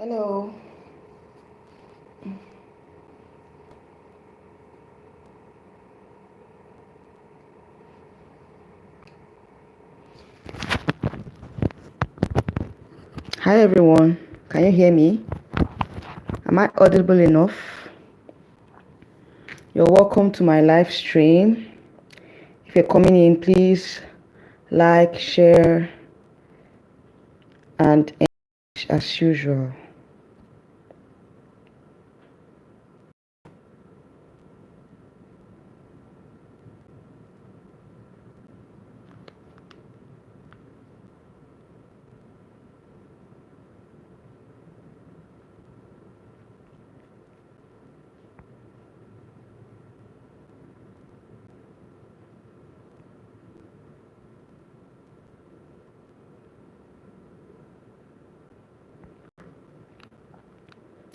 Hello. Hi everyone. Can you hear me? Am I audible enough? You're welcome to my live stream. If you're coming in, please like, share, and engage as usual.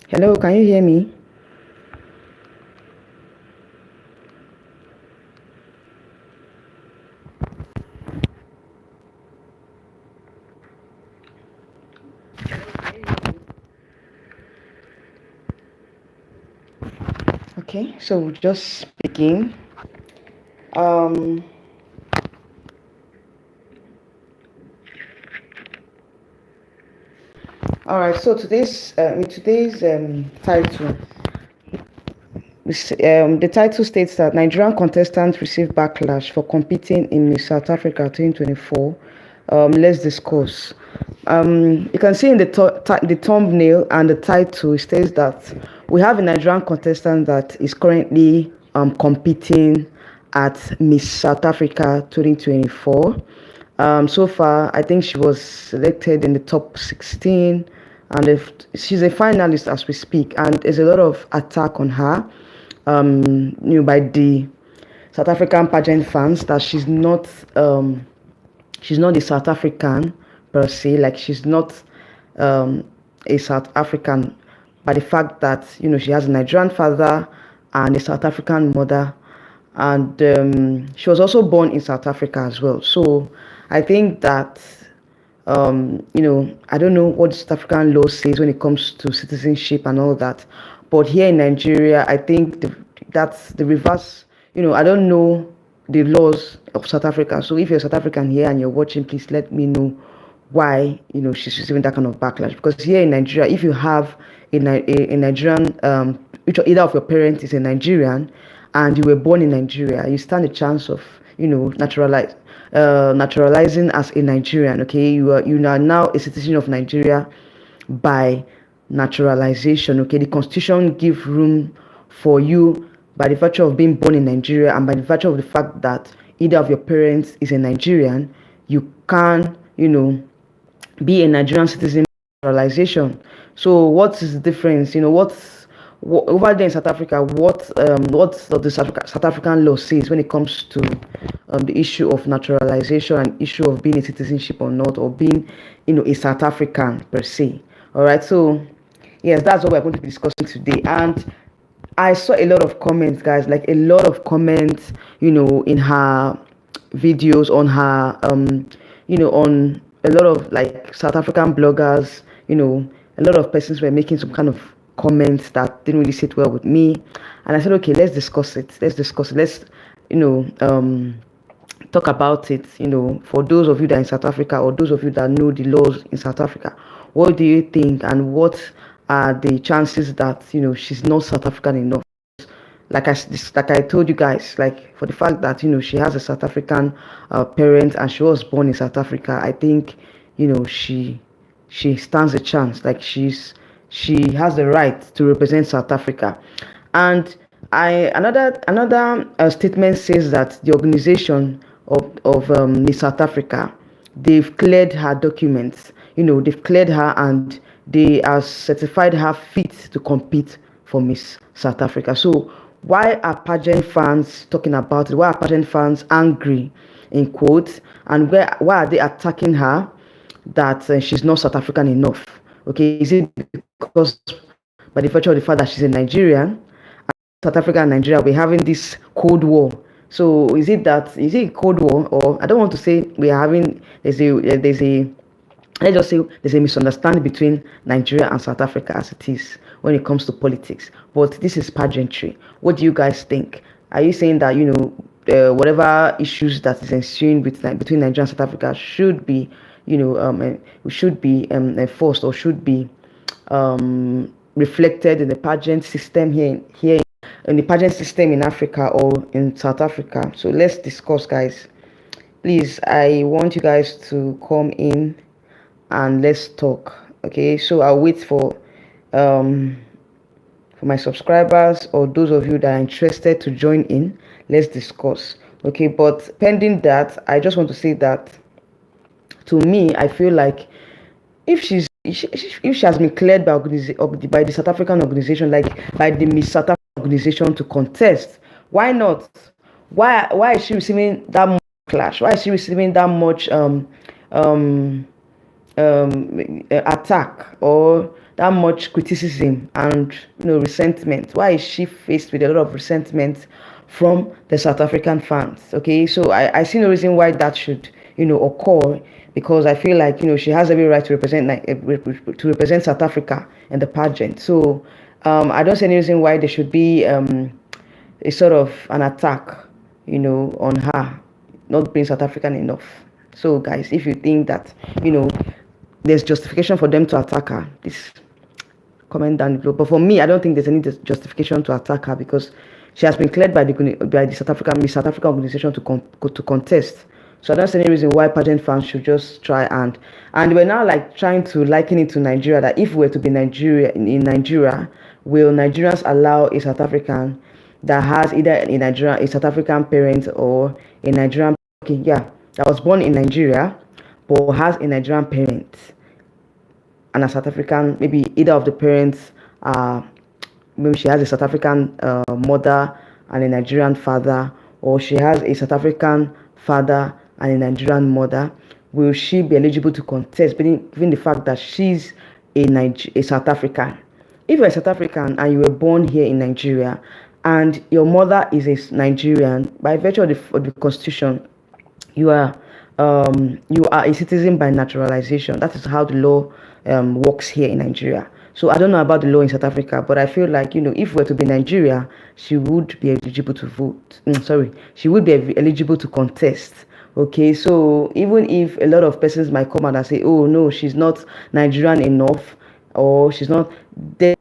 Hello, can you hear me? Okay, so we'll just begin. All right. So today's title. The title states that Nigerian contestants receive backlash for competing in Miss South Africa 2024. Let's discuss. You can see in the thumbnail and the title, it states that we have a Nigerian contestant that is currently competing at Miss South Africa 2024. So far, I think she was selected in the top 16, and if she's a finalist as we speak, and there's a lot of attack on her, by the South African pageant fans that she's not a South African per se, like she's not a South African, by the fact that she has a Nigerian father and a South African mother, and she was also born in South Africa as well. So I think that I don't know what South African law says when it comes to citizenship and all that, but here in Nigeria, I think that's the reverse. I don't know the laws of South Africa. So if you're South African here and you're watching, please let me know why she's receiving that kind of backlash. Because here in Nigeria, if you have a Nigerian, either of your parents is a Nigerian, and you were born in Nigeria, you stand a chance of naturalizing as a Nigerian. Okay, you are now a citizen of Nigeria by naturalization. Okay, the constitution gives room for you by the virtue of being born in Nigeria and by the virtue of the fact that either of your parents is a Nigerian, you can be a Nigerian citizen by naturalization. So what is the difference? What over there in South Africa, what the South African law says when it comes to the issue of naturalization and issue of being a citizenship or not, or being a South African per se. All right, so yes, that's what we're going to be discussing today. And I saw a lot of comments, guys, like a lot of comments, in her videos, on her on a lot of like South African bloggers, a lot of persons were making some kind of comments that didn't really sit well with me. And I said, okay, let's discuss it. Let's talk about it. For those of you that are in South Africa, or those of you that know the laws in South Africa, what do you think, and what are the chances that she's not South African enough? Like I told you guys, like for the fact that she has a South African parent and she was born in South Africa, I think she stands a chance. Like she has the right to represent South Africa. And another statement says that the organization of Miss South Africa, they've cleared her documents. They've cleared her and they are certified her fit to compete for Miss South Africa. So why are pageant fans talking about it? Why are pageant fans angry, in quotes? And why are they attacking her that she's not South African enough? Okay, is it because by the virtue of the fact that she's a Nigerian, and South Africa and Nigeria, we're having this Cold War? So is it a Cold War? Or I don't want to say we are having, there's a let's just say there's a misunderstanding between Nigeria and South Africa as it is when it comes to politics. But this is pageantry. What do you guys think? Are you saying that whatever issues that is ensuing between Nigeria and South Africa should be should be enforced or should be reflected in the pageant system here in the pageant system in Africa or in South Africa? So let's discuss, guys. Please, I want you guys to come in and let's talk. Okay, so I'll wait for my subscribers or those of you that are interested to join in. Let's discuss. Okay, but pending that, I just want to say that to me, I feel like if if she has been cleared by the South African organization, like by the Miss South African organization to contest, why not? Why is she receiving that much clash? Why is she receiving that much attack or that much criticism and resentment? Why is she faced with a lot of resentment from the South African fans? Okay, so I see no reason why that should occur, because I feel like she has every right to represent South Africa in the pageant. So I don't see any reason why there should be a sort of an attack on her not being South African enough. So guys, if you think that there's justification for them to attack her, please comment down below. But for me, I don't think there's any justification to attack her, because she has been cleared by the South African organization to contest. So I don't see any reason why pageant fans should just try and we're now like trying to liken it to Nigeria, that if we were to be in Nigeria, will Nigerians allow a South African that has either a South African parent or a Nigerian, that was born in Nigeria but has a Nigerian parent and a South African, maybe either of the parents maybe she has a South African mother and a Nigerian father, or she has a South African father and a Nigerian mother, will she be eligible to contest, given the fact that she's a South African? If you're a South African and you were born here in Nigeria and your mother is a Nigerian, by virtue of the constitution, you are a citizen by naturalization. That is how the law works here in Nigeria. So I don't know about the law in South Africa, but I feel like if we were to be Nigeria, she would be eligible to vote. She would be eligible to contest. Okay, so even if a lot of persons might come out and say, oh no, she's not Nigerian enough, or she's not there.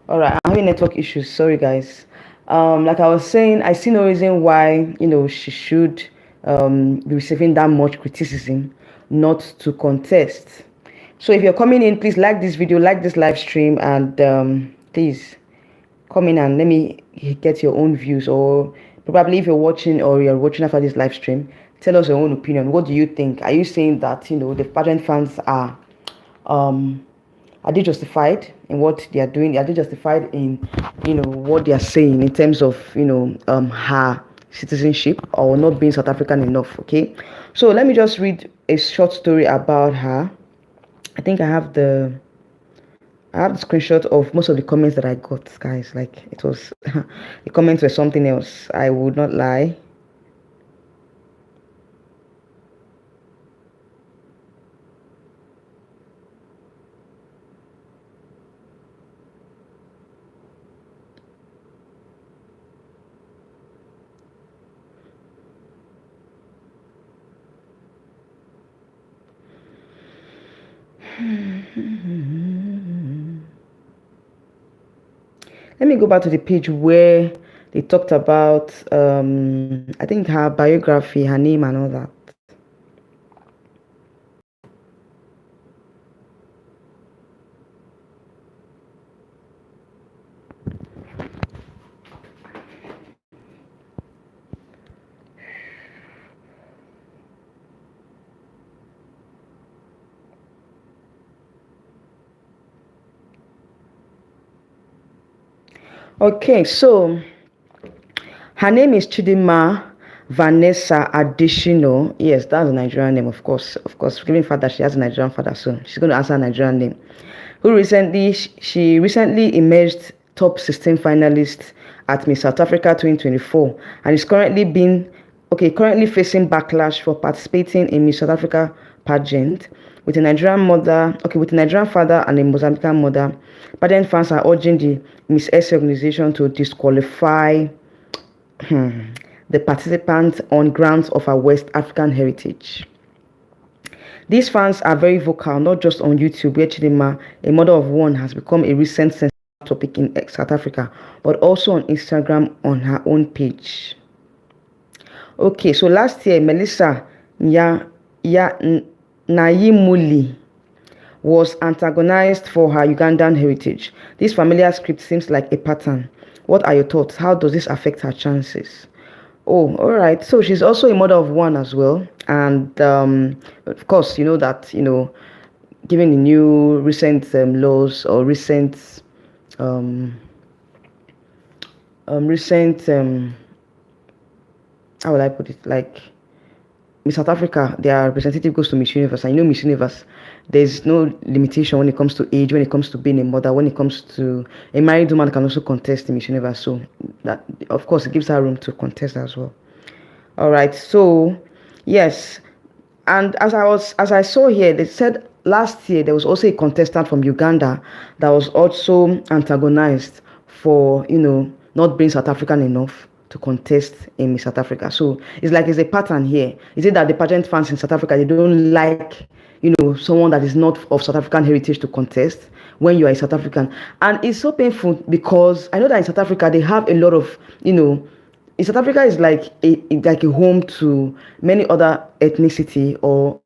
All right, I'm having network issues. Sorry, guys. Like I was saying, I see no reason why she should be receiving that much criticism not to contest. So if you're coming in, please like this video, like this live stream, and please come in and let me get your own views. Or probably if you're watching after this live stream, tell us your own opinion. What do you think? Are you saying that the pageant fans are they justified in what they are doing? Are they justified in what they are saying in terms of her citizenship or not being South African enough? Okay, so let me just read a short story about her. I think I have the screenshot of most of the comments that I got, guys. Like, it was the comments were something else, I would not lie. Let me go back to the page where they talked about I think her biography, her name and all that. Okay, so her name is Chidima Vanessa Adishino. Yes, that's a Nigerian name, of course. Given the fact that she has a Nigerian father, so she's going to answer a Nigerian name. She recently emerged top 16 finalist at Miss South Africa 2024, and is currently facing backlash for participating in Miss South Africa pageant. With a Nigerian mother, okay, with a Nigerian father and a Mozambican mother, pageant fans are urging the Miss S organization to disqualify the participants on grounds of our West African heritage. These fans are very vocal, not just on YouTube, where Chidinma, a mother of one, has become a recent sensitive topic in South Africa, but also on Instagram on her own page. Okay, so last year, Melissa Nayimuli was antagonized for her Ugandan heritage. This familiar script seems like a pattern. What are your thoughts? How does this affect her chances? Oh, all right. So she's also a mother of one as well. And of course, you know that, given the new recent laws or recent, how will I put it? Like, Miss South Africa, their representative goes to Miss Universe. And Miss Universe, there's no limitation when it comes to age, when it comes to being a mother, when it comes to a married woman can also contest in Miss Universe. So that, of course, it gives her room to contest as well. All right. So yes, and as I saw here, they said last year there was also a contestant from Uganda that was also antagonized for not being South African enough to contest in Miss South Africa. So it's like it's a pattern here. Is it that the pageant fans in South Africa, they don't like, someone that is not of South African heritage to contest when you are a South African? And it's so painful because I know that in South Africa, they have a lot of, in South Africa is like a home to many other ethnicity or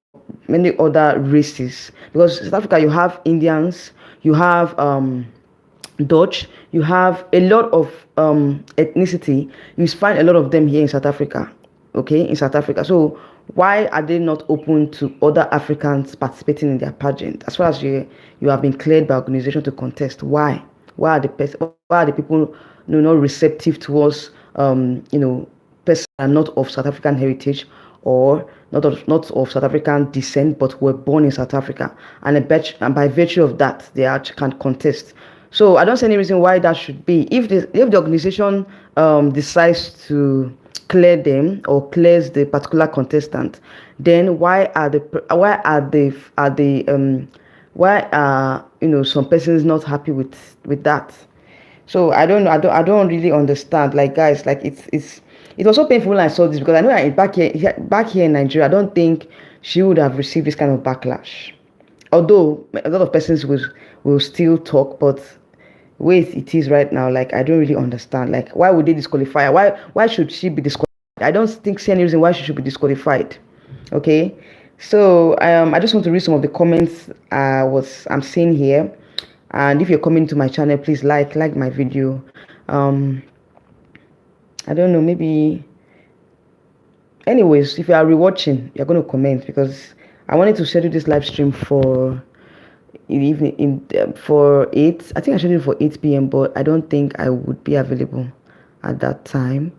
many other races. Because in South Africa, you have Indians, you have Dutch, you have a lot of ethnicity. You find a lot of them here in South Africa. Okay, in South Africa. So why are they not open to other Africans participating in their pageant? As far as you have been cleared by organization to contest, why? Why are the people not receptive towards persons are not of South African heritage or not of South African descent but were born in South Africa, and by virtue of that they actually can contest? So I don't see any reason why that should be. If the organization decides to clear them or clears the particular contestant, then why are some persons not happy with that? So I don't really understand. Like, guys, like it was so painful when I saw this, because I know that back here in Nigeria, I don't think she would have received this kind of backlash. Although a lot of persons will still talk, but way it is right now, like, I don't really understand. Like, why would they disqualify her? Why should she be disqualified? I don't see any reason why she should be disqualified. Okay, so I just want to read some of the comments I'm seeing here. And if you're coming to my channel, please like my video. I don't know, maybe. Anyways, if you are rewatching, you're going to comment, because I wanted to schedule this live stream for evening for 8. I think I scheduled for 8 p.m. but I don't think I would be available at that time.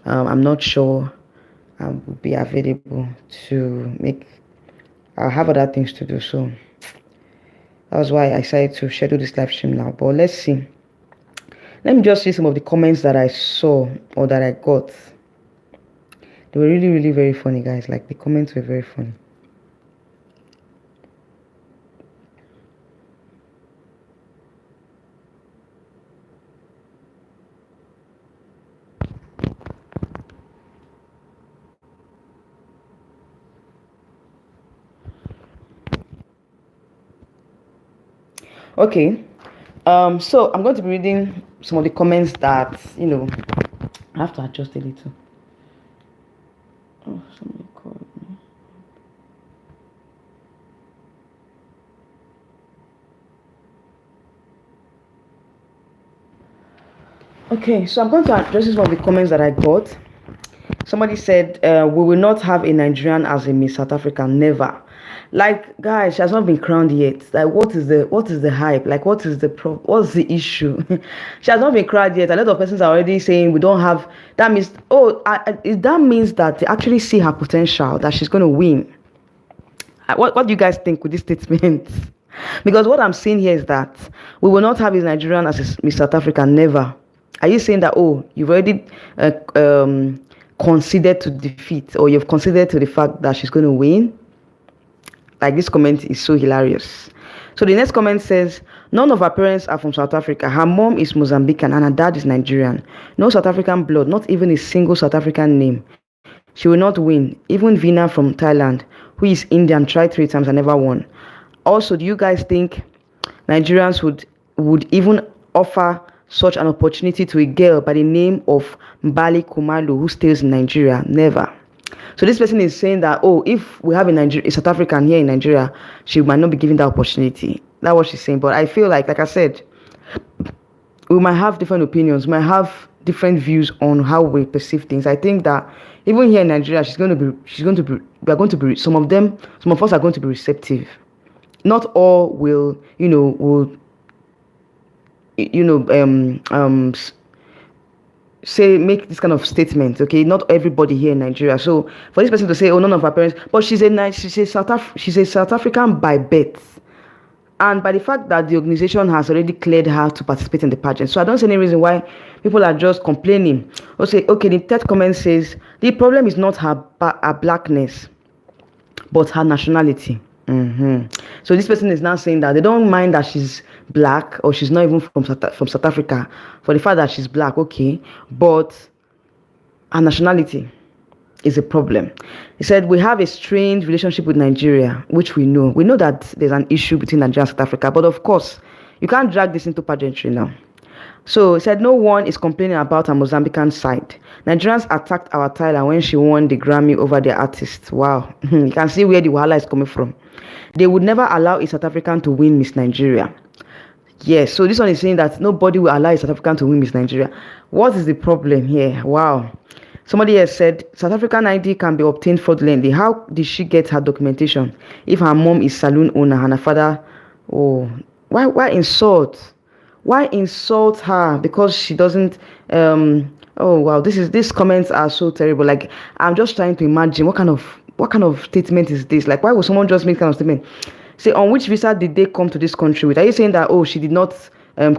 I'm not sure I will be available to make. I'll have other things to do, so that was why I decided to schedule this live stream now. But let's see. Let me just see some of the comments that I saw or that I got. They were really, really very funny, guys. Like, the comments were very funny. Okay, so I'm going to be reading some of the comments that I have to adjust a little. Oh, somebody called me. Okay, so I'm going to address some of the comments that I got. Somebody said, we will not have a Nigerian as a Miss South Africa, never. Like, guys, she has not been crowned yet. Like, what is the hype? Like, what's the issue? She has not been crowned yet. A lot of persons are already saying we don't have. That means, that means that they actually see her potential, that she's going to win. What do you guys think with this statement? Because what I'm saying here is that we will not have a Nigerian as a Miss South Africa, never. Are you saying that, you've already considered to defeat, or you've considered to the fact that she's going to win? Like, this comment is so hilarious. So the next comment says, none of her parents are from South Africa. Her mom is Mozambican and her dad is Nigerian. No South African blood, not even a single South African name. She will not win. Even Vina from Thailand, who is Indian, tried 3 times and never won. Also, do you guys think Nigerians would even offer such an opportunity to a girl by the name of Mbali Kumalu who stays in Nigeria? Never. So this person is saying that, oh, if we have a South African here in Nigeria, she might not be given that opportunity. That's what she's saying. But I feel like I said, we might have different opinions, might have different views on how we perceive things. I think that even here in Nigeria, some of us are going to be receptive. Not all will, say, make this kind of statement. Okay, not everybody here in Nigeria. So for this person to say, oh, none of her parents, but she's a South African by birth, and by the fact that the organization has already cleared her to participate in the pageant. So I don't see any reason why people are just complaining. Okay, the third comment says the problem is not her blackness, but her nationality. So this person is now saying that they don't mind that she's black or she's not even from South Africa for the fact that she's black, okay, but her nationality is a problem. He said, we have a strained relationship with Nigeria, which we know. We know that there's an issue between Nigeria and South Africa, but of course, you can't drag this into pageantry now. So he said, no one is complaining about her Mozambican side. Nigerians attacked our Tyler when she won the Grammy over their artist. Wow. You can see where the wahala is coming from. They would never allow a South African to win Miss Nigeria. Yes, so this one is saying that nobody will allow a South African to win Miss Nigeria. What is the problem here? Wow. Somebody has said, South African ID can be obtained fraudulently. How did she get her documentation if her mom is saloon owner and her father? Oh, why insult? Why insult her because she doesn't? Oh wow, these comments are so terrible. Like, I'm just trying to imagine what kind of statement is this? Like, why would someone just make kind of statement? Say, on which visa did they come to this country with? Are you saying that, oh, she's an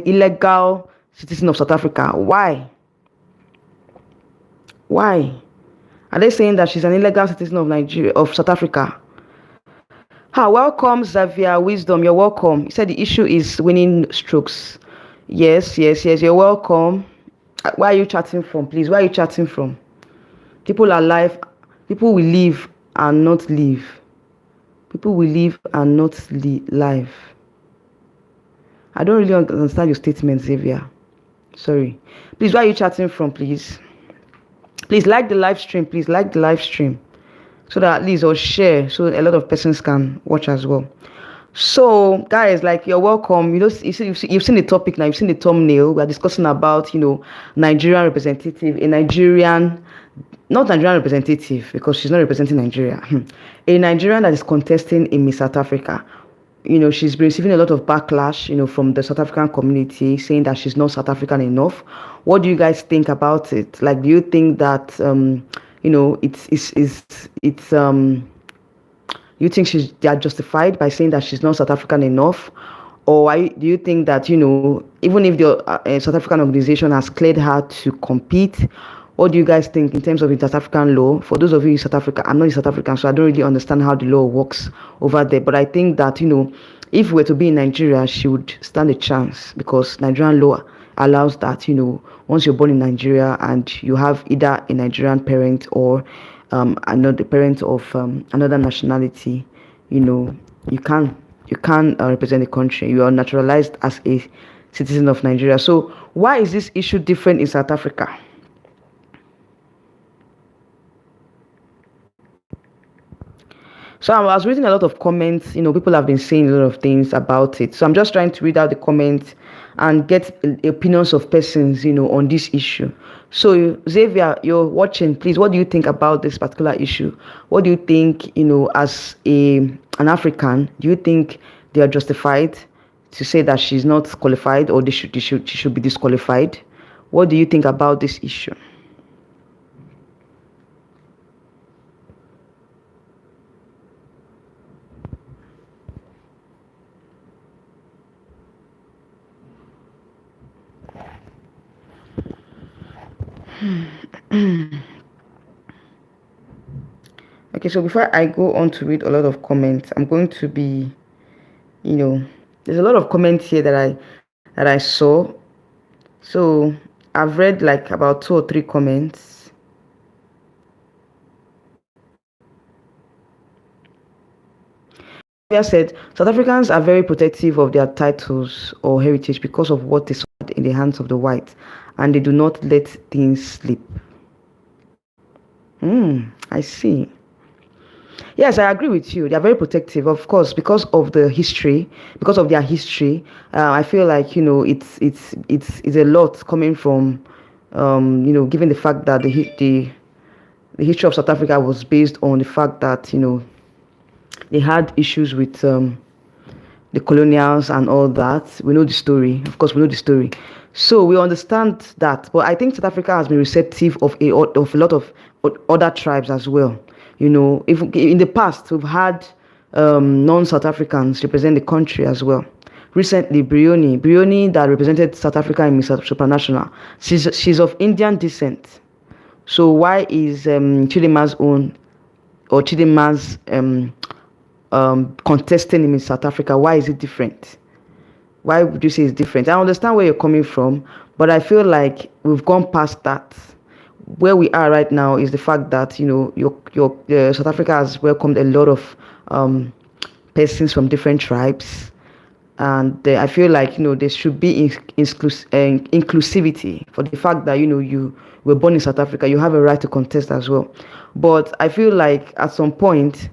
illegal citizen of South Africa? Why? Why? Are they saying that she's an illegal citizen of South Africa? Welcome, Xavier Wisdom. You're welcome. He said the issue is winning strokes. Yes. You're welcome. Where are you chatting from, please? Where are you chatting from? People are alive. People will live and not live. People will live and not live. I don't really understand your statement, Xavier. Sorry. Please, where are you chatting from, please? Please like the live stream. Please like the live stream. So that at least, or share so a lot of persons can watch as well. So guys, like, you're welcome. You've seen the topic now. You've seen the thumbnail. We are discussing about Nigerian representative, not Nigerian representative because she's not representing Nigeria. A Nigerian that is contesting in Miss South Africa. She's been receiving a lot of backlash, from the South African community saying that she's not South African enough. What do you guys think about it? Like, do you think that you think they are justified by saying that she's not South African enough, or do you think that even if the South African organization has cleared her to compete, what do you guys think in terms of the South African law? For those of you in South Africa, I'm not in South Africa, so I don't really understand how the law works over there. But I think that if we were to be in Nigeria, she would stand a chance because Nigerian law allows that once you're born in Nigeria and you have either a Nigerian parent or another parent of another nationality, you can represent the country. You are naturalized as a citizen of Nigeria. So why is this issue different in South Africa? So I was reading a lot of comments. People have been saying a lot of things about it. So I'm just trying to read out the comments and get opinions of persons, on this issue. So Xavier, you're watching. Please, what do you think about this particular issue? What do you think, as an African, do you think they are justified to say that she's not qualified, or she should be disqualified? What do you think about this issue? Okay, so before I go on to read a lot of comments, I'm going to be, there's a lot of comments here that I saw. So I've read like about 2 or 3 comments. Said South Africans are very protective of their titles or heritage because of what is in the hands of the whites, and they do not let things slip. I see. Yes, I agree with you. They are very protective, of course, because of the history, because of their history. I feel like it's a lot coming from, given the fact that the history of South Africa was based on the fact that they had issues with the colonials and all that. We know the story. Of course, we know the story. So we understand that. But I think South Africa has been receptive of a lot of other tribes as well. If in the past we've had non-South Africans represent the country as well. Recently, Brioni that represented South Africa in Miss Supranational, she's of Indian descent. So why is Chidinma's own or Chidinma's contesting in South Africa? Why is it different? Why would you say it's different? I understand where you're coming from, but I feel like we've gone past that. Where we are right now is the fact that South Africa has welcomed a lot of persons from different tribes, and I feel like there should be inclusivity for the fact that you were born in South Africa, you have a right to contest as well. But I feel like at some point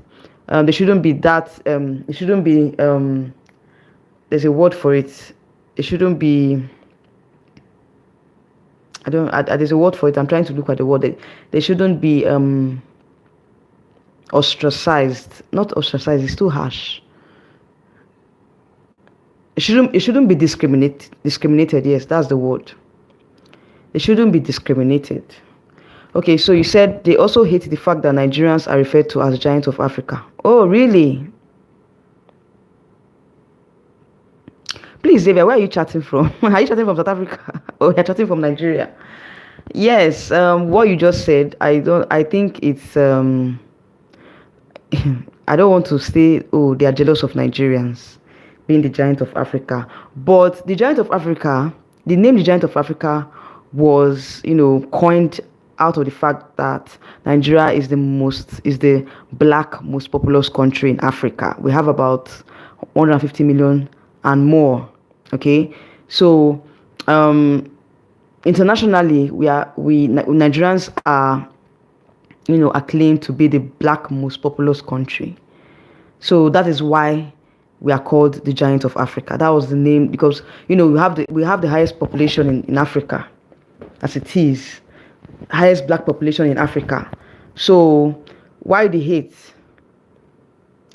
there shouldn't be that. It shouldn't be. There's a word for it. It shouldn't be. There's a word for it. I'm trying to look at the word. They shouldn't be ostracized. Not ostracized. It's too harsh. It shouldn't be discriminated. Yes, that's the word. They shouldn't be discriminated. Okay, so you said they also hate the fact that Nigerians are referred to as giants of Africa. Oh, really? Please, Xavier, where are you chatting from? Are you chatting from South Africa? Or you're chatting from Nigeria? Yes, what you just said, I think it's, I don't want to say, they are jealous of Nigerians being the giant of Africa. But the giant of Africa, the name the giant of Africa was, coined out of the fact that Nigeria is the black most populous country in Africa. We have about 150 million and more. Okay, so internationally, Nigerians are acclaimed to be the black most populous country. So that is why we are called the giant of Africa. That was the name because we have the highest population in Africa, as it is, highest black population in Africa. So why the hate?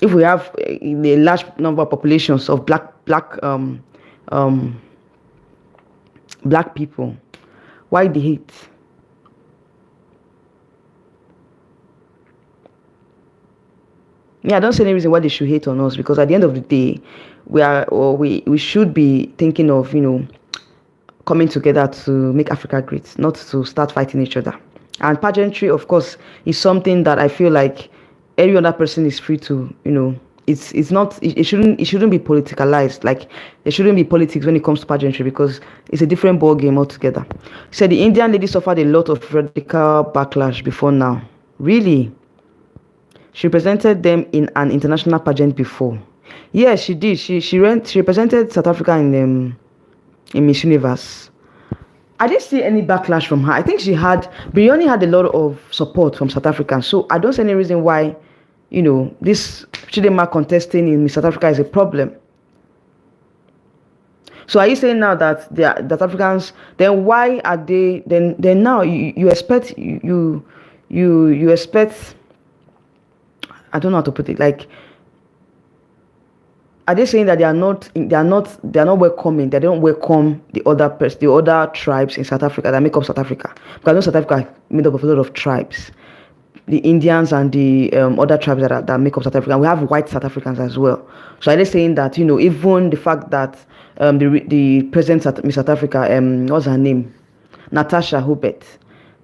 If we have a large number of populations of black people, why the hate? Yeah, I don't see any reason why they should hate on us, because at the end of the day, we should be thinking of coming together to make Africa great, not to start fighting each other. And pageantry, of course, is something that I feel like every other person is free to it's not, it shouldn't be politicalized. Like, there shouldn't be politics when it comes to pageantry, because it's a different ball game altogether. So the Indian lady suffered a lot of radical backlash before now. Really? She represented them in an international pageant before. Yes, she did. She represented South Africa in Miss Universe. I didn't see any backlash from her. I think Brioni had a lot of support from South Africans. So I don't see any reason why, this Chidinma contesting in Miss South Africa is a problem. So are you saying now that that Africans, then why are they, then now you expect, you expect, I don't know how to put it, like, are they saying that they are not welcoming, they don't welcome the other tribes in South Africa that make up South Africa? Because I know South Africa is made up of a lot of tribes, the Indians and the other tribes that make up South Africa. We have white South Africans as well. So are they saying that even the fact that the president of Miss South Africa, what's her name, Natasha Hubert,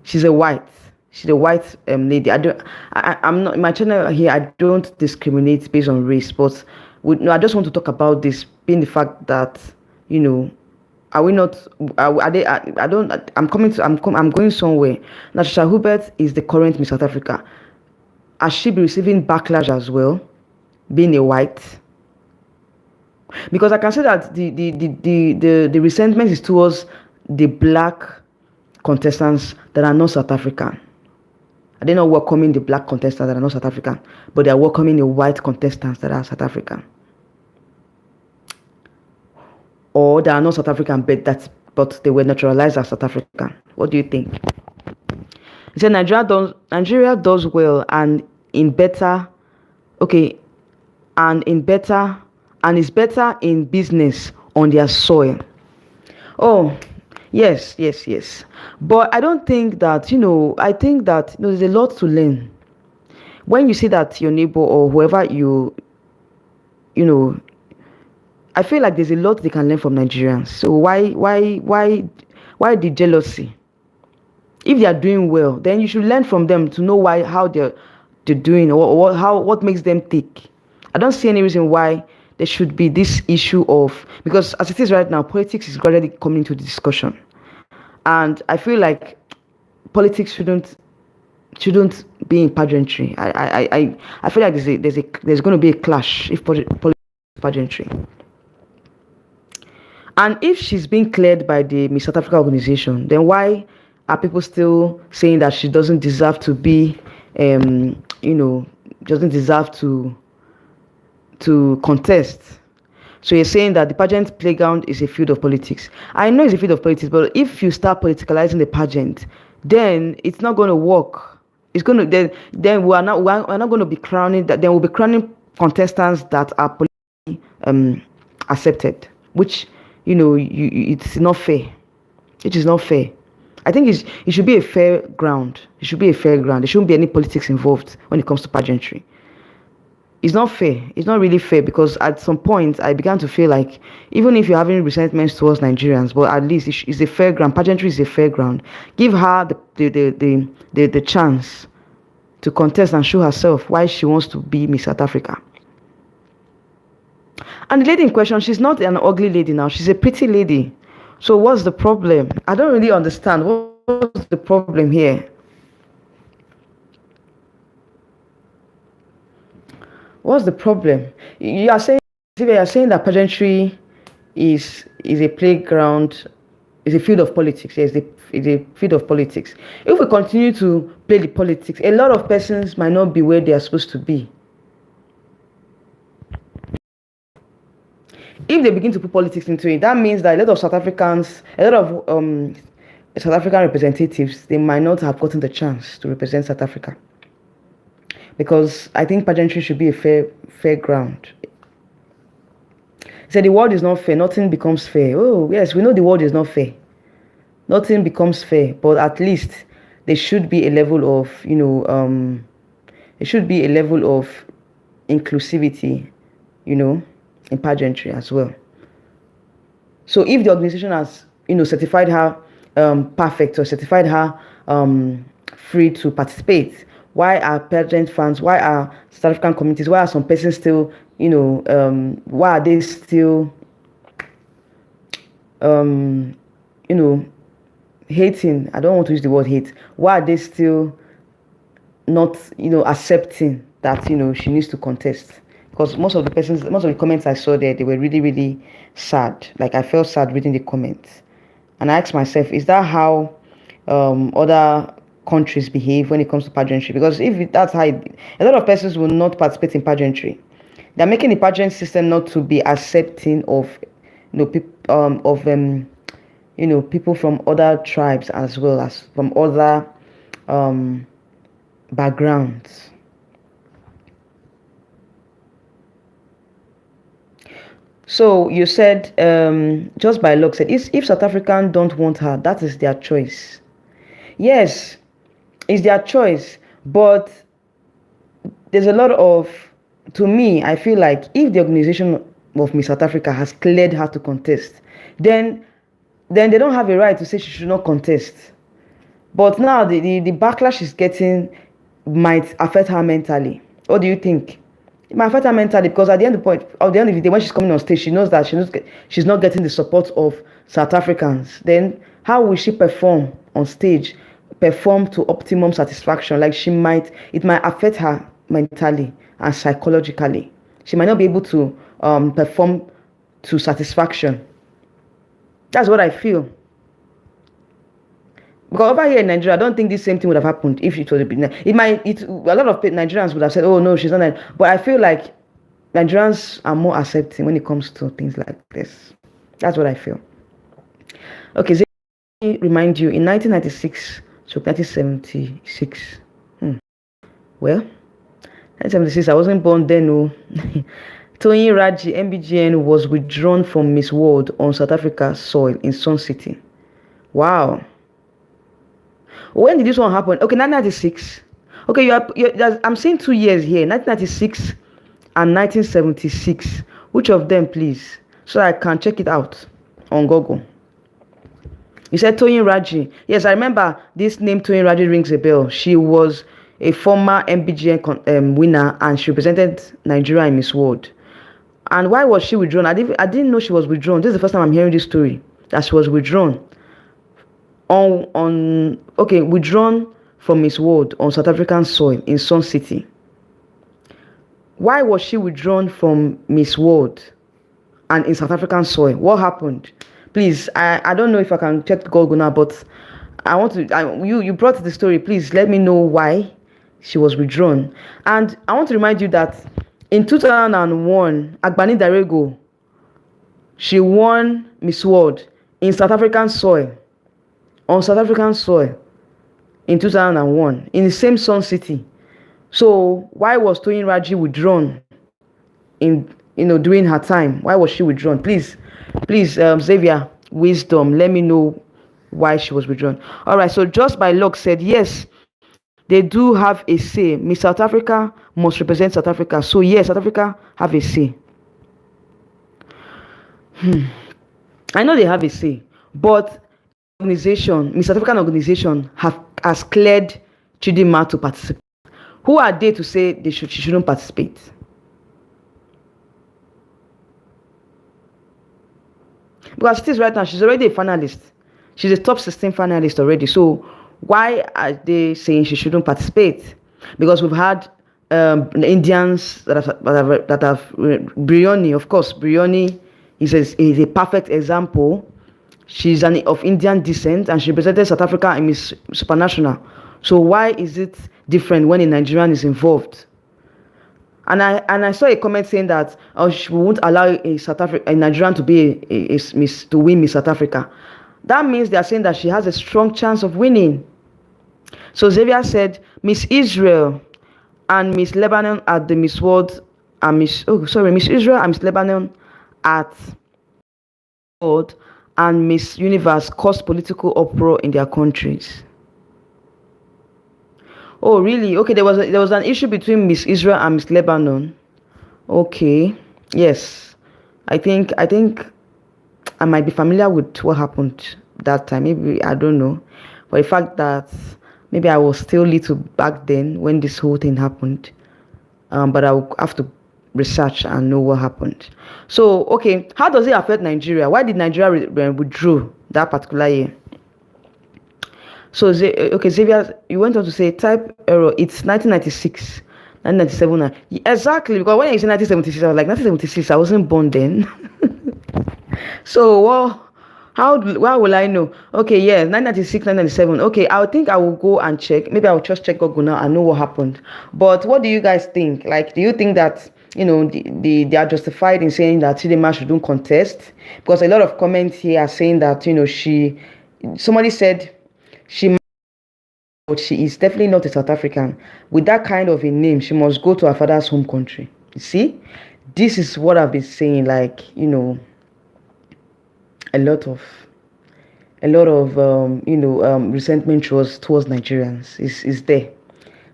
she's a white, She's a white lady. I'm not in my channel here. I don't discriminate based on race, but no, I just want to talk about this being the fact that, you know, are we not? Are they? I don't. I'm coming to. I'm going somewhere. Natasha Hubert is the current Miss South Africa. Has she be receiving backlash as well, being a white? Because I can say that the resentment is towards the black contestants that are not South African. They're not welcoming the black contestants that are not South African, but they are welcoming the white contestants that are South African. Or they are not South African, but they were naturalized as South African. What do you think? He said Nigeria does well and in better, okay, and is better in business on their soil. Oh, yes. But I don't think that, I think that there's a lot to learn. When you see that your neighbor or whoever I feel like there's a lot they can learn from Nigerians. So why the jealousy? If they are doing well, then you should learn from them to know how they're doing, or what makes them tick. I don't see any reason why there should be this issue of, because as it is right now, politics is gradually coming into the discussion, and I feel like politics shouldn't be in pageantry. I feel like there's going to be a clash if politics pageantry. And if she's being cleared by the Miss South Africa organization, then why are people still saying that she doesn't deserve to be, doesn't deserve to contest? So you're saying that the pageant playground is a field of politics. I know it's a field of politics, but if you start politicalizing the pageant, then it's not going to work. It's going to then we're not going to be crowning that. Then we'll be crowning contestants that are politically accepted, which it's not fair. It is not fair. I think it should be a fair ground. It should be a fair ground. There shouldn't be any politics involved when it comes to pageantry. It's not fair. It's not really fair, because at some point I began to feel like, even if you're having resentments towards Nigerians, but at least it's a fair ground. Pageantry is a fair ground. Give her the chance to contest and show herself why she wants to be Miss South Africa. And the lady in question, she's not an ugly lady now. She's a pretty lady. So what's the problem? I don't really understand. What's the problem here? What's the problem? You are saying that pageantry is a playground, is a field of politics. Yes, it's a field of politics. If we continue to play the politics, a lot of persons might not be where they are supposed to be. If they begin to put politics into it, that means that a lot of South African representatives, they might not have gotten the chance to represent South Africa. Because I think pageantry should be a fair ground. He said the world is not fair, nothing becomes fair. Oh yes, we know the world is not fair. Nothing becomes fair, but at least there should be a level of, there should be a level of inclusivity, in pageantry as well. So if the organization has, certified her perfect, or certified her free to participate, why are pageant fans, why are South African communities, why are some persons still, why are they still, hating? I don't want to use the word hate. Why are they still not, accepting that, she needs to contest? Because most of the comments I saw there, they were really, really sad. Like, I felt sad reading the comments. And I asked myself, is that how other countries behave when it comes to pageantry? Because if that's how a lot of persons will not participate in pageantry. They're making the pageant system not to be accepting of, people from other tribes as well as from other backgrounds. So you said, just by luck, said if South Africans don't want her, that is their choice. Yes, it's their choice, but there's a lot of, to me, I feel like if the organization of Miss South Africa has cleared her to contest, then they don't have a right to say she should not contest. But now the backlash she's getting might affect her mentally. What do you think? It might affect her mentally because at the end of the day, when she's coming on stage, she knows that she's not getting the support of South Africans. Then how will she perform on stage? Perform to optimum satisfaction? Like it might affect her mentally and psychologically. She might not be able to perform to satisfaction. That's what I feel. Because over here in Nigeria, I don't think this same thing would have happened if it was a lot of Nigerians would have said, oh no, she's not that. But I feel like Nigerians are more accepting when it comes to things like this. That's what I feel. Okay, so let me remind you, in 1996 to 1976, well, 1976, I wasn't born then, no. Toyin Raji, MBGN, was withdrawn from Miss World on South Africa soil in Sun City. Wow. When did this one happen? Okay, 1996. Okay, I'm saying 2 years here, 1996 and 1976. Which of them, please? So I can check it out on Google. You said Toyin Raji. Yes, I remember this name. Toyin Raji rings a bell. She was a former MBGN winner, and she represented Nigeria in Miss World. And why was she withdrawn? I didn't know she was withdrawn. This is the first time I'm hearing this story, that she was withdrawn. Withdrawn from Miss World on South African soil in Sun City. Why was she withdrawn from Miss World and in South African soil? What happened? Please, I don't know if I can check Google now, but I want to. You brought the story. Please let me know why she was withdrawn. And I want to remind you that in 2001, Agbani Darego, she won Miss World in South African soil. On South African soil in 2001 in the same Sun City. So why was Toyin Raji withdrawn during her time? Why was she withdrawn? Please, Xavier, wisdom, let me know why she was withdrawn. All right, so Just by Luck said, yes, they do have a say. Miss South Africa must represent South Africa. So yes, South Africa have a say. I know they have a say, but Miss South African organization has cleared Chidinma to participate. Who are they to say she shouldn't participate? Because it is right now, she's already a finalist. She's a top 16 finalist already. So why are they saying she shouldn't participate? Because we've had Indians that have Brioni, of course. Brioni is a perfect example. She's of Indian descent and she represented South Africa in Miss Supranational. So why is it different when a Nigerian is involved? And I saw a comment saying that she won't allow a Nigerian to be to win Miss South Africa. That means they are saying that she has a strong chance of winning. So Xavier said Miss Israel and Miss Lebanon at the Miss World and Miss Israel and Miss Lebanon at World and Miss Universe caused political uproar in their countries. Oh, really? Okay, there was an issue between Miss Israel and Miss Lebanon. Okay, yes, I think I might be familiar with what happened that time. Maybe I don't know, but the fact that maybe I was still little back then when this whole thing happened. But I will have to research and know what happened. So, okay, how does it affect Nigeria? Why did Nigeria withdraw that particular year? So, Xavier, you went on to say type error. It's 1996, 1997. Exactly, because when you say 1976, I was like 1976. I wasn't born then. So, how will I know? Okay, yeah, 1996, 1997. Okay, I think I will go and check. Maybe I will just check Google now and know what happened. But what do you guys think? Like, do you think that they are justified in saying that Chidinma shouldn't contest? Because a lot of comments here are saying that somebody said but she is definitely not a South African. With that kind of a name, she must go to her father's home country. You see, this is what I've been saying. Like, a lot of resentment towards Nigerians is there.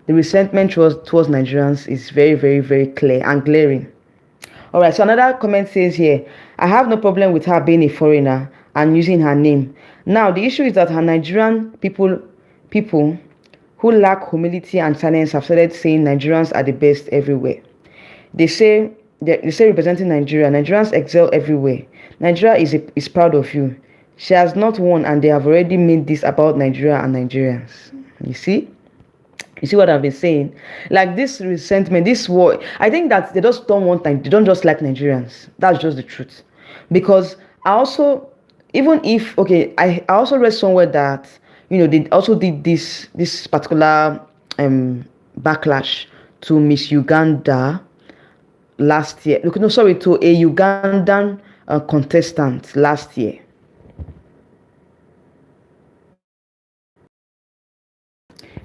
The resentment towards Nigerians is very, very, very clear and glaring. All right, so another comment says here, I have no problem with her being a foreigner and using her name. Now, the issue is that her Nigerian people people who lack humility and silence have started saying Nigerians are the best everywhere. They say representing Nigeria, Nigerians excel everywhere. Nigeria is proud of you. She has not won, and they have already made this about Nigeria and Nigerians. You see? You see what I've been saying? Like this resentment, this war. I think that they just don't want, they don't just like Nigerians. That's just the truth. Because I also, even if, okay, I also read somewhere that, they also did this particular backlash to Miss Uganda last year. Look, no, sorry, to a Ugandan contestant last year.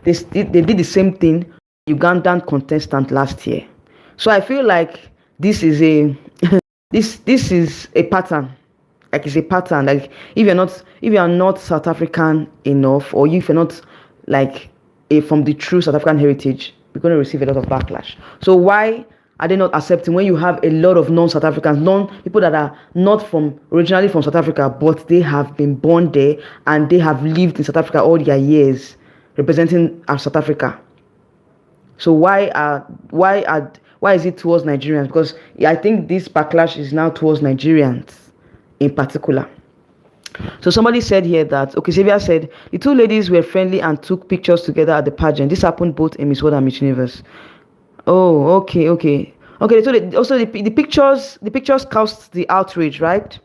They did the same thing, Ugandan contestant last year. So I feel like this is a this is a pattern. Like it's a pattern. Like if you're not South African enough, or if you're not like from the true South African heritage, you're going to receive a lot of backlash. So why are they not accepting when you have a lot of non-South Africans, people that are not originally from South Africa, but they have been born there and they have lived in South Africa all their years, representing South Africa? So why is it towards Nigerians? Because I think this backlash is now towards Nigerians in particular. So somebody said here that, okay, Xavier said, the two ladies were friendly and took pictures together at the pageant. This happened both in Miss World and Miss Universe. Oh, okay. So also the pictures caused the outrage, right?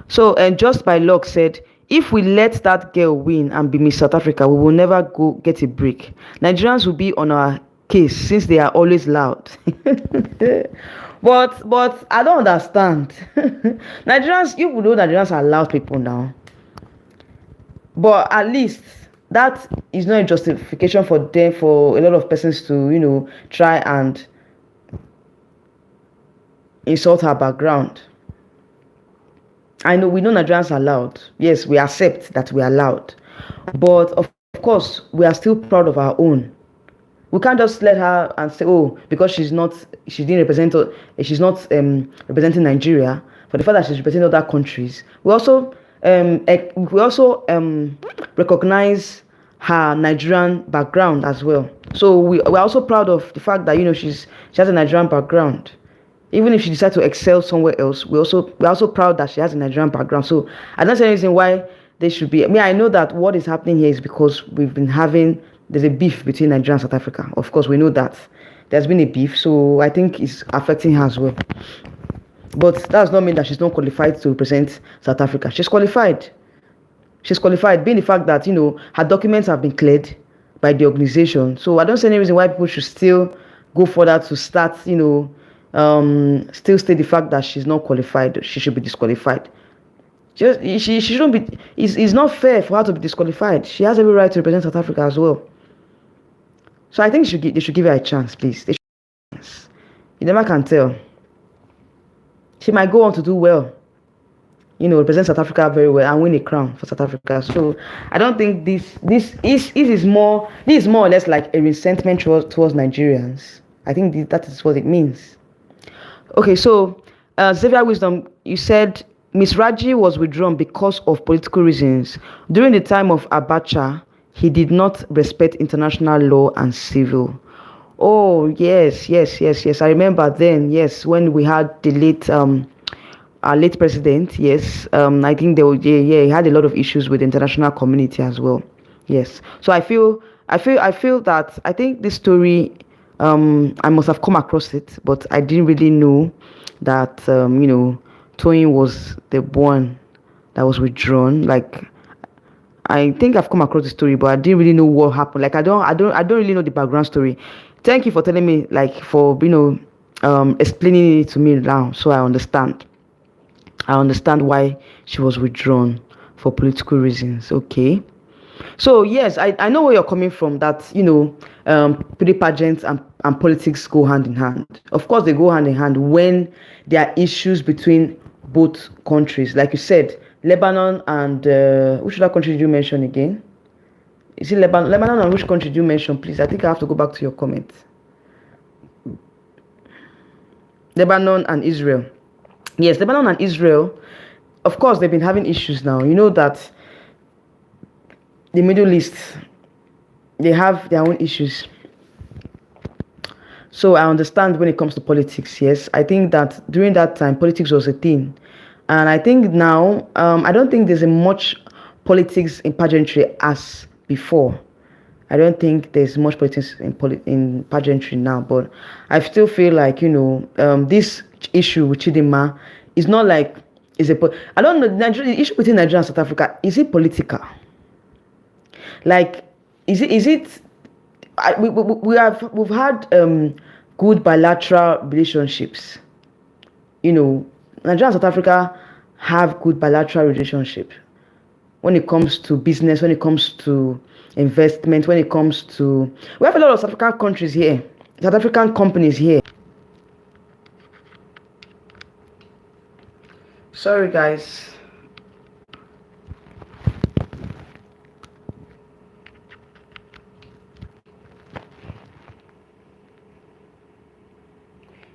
So, and Just by Luck said, if we let that girl win and be Miss South Africa, we will never go get a break. Nigerians will be on our case since they are always loud. But I don't understand. Nigerians, you know Nigerians are loud people now. But at least that is not a justification for them, for a lot of persons to, try and insult her background. We know Nigerians are loud. Yes, we accept that we are loud. But of course, we are still proud of our own. We can't just let her and say, oh, because she's not representing Nigeria, for the fact that she's representing other countries. We also recognize her Nigerian background as well. So we're also proud of the fact that she has a Nigerian background. Even if she decides to excel somewhere else, we're also proud that she has a Nigerian background. So I don't see any reason why they should be. I know that what is happening here is because there's a beef between Nigeria and South Africa. Of course, we know that there's been a beef, so I think it's affecting her as well. But that does not mean that she's not qualified to represent South Africa. She's qualified. Being the fact that her documents have been cleared by the organization. So I don't see any reason why people should still go further to start, still state the fact that she's not qualified. She should be disqualified. She shouldn't be. It's not fair for her to be disqualified. She has every right to represent South Africa as well. So I think they should give her a chance, please. You never can tell. She might go on to do well, represent South Africa very well and win a crown for South Africa. So I don't think this is more or less like a resentment towards Nigerians. I think that is what it means. Okay, so Xavier Wisdom, you said Miss Raji was withdrawn because of political reasons. During the time of Abacha, he did not respect international law and civil. Oh, yes. I remember then, yes, when we had the our late president, yes. I think he had a lot of issues with the international community as well. Yes. So I feel that I think this story, I must have come across it, but I didn't really know that Toyin was the one that was withdrawn. Like, I think I've come across the story, but I didn't really know what happened. Like, I don't really know the background story. Thank you for telling me, like, for explaining it to me now, so I understand. I understand why she was withdrawn for political reasons. Okay. So yes, I know where you're coming from. That pretty pageants and politics go hand in hand. Of course, they go hand in hand when there are issues between both countries. Like you said, Lebanon and which other country did you mention again? Is it Lebanon? Lebanon and which country did you mention, please? I think I have to go back to your comment. Lebanon and Israel. Yes, Lebanon and Israel. Of course, they've been having issues now. You know that the Middle East they have their own issues. So I understand when it comes to politics. Yes, I think that during that time, politics was a thing, and I think now, I don't think there's a much politics in pageantry as before. I don't think there's much politics in pageantry now, but I still feel like this issue with Chidinma is not like I don't know the issue between Nigeria and South Africa, is it political? Like, is it we've had good bilateral relationships. Nigeria and South Africa have good bilateral relationship when it comes to business, when it comes to investment, when it comes to, we have a lot of South African countries here, South African companies here. Sorry guys.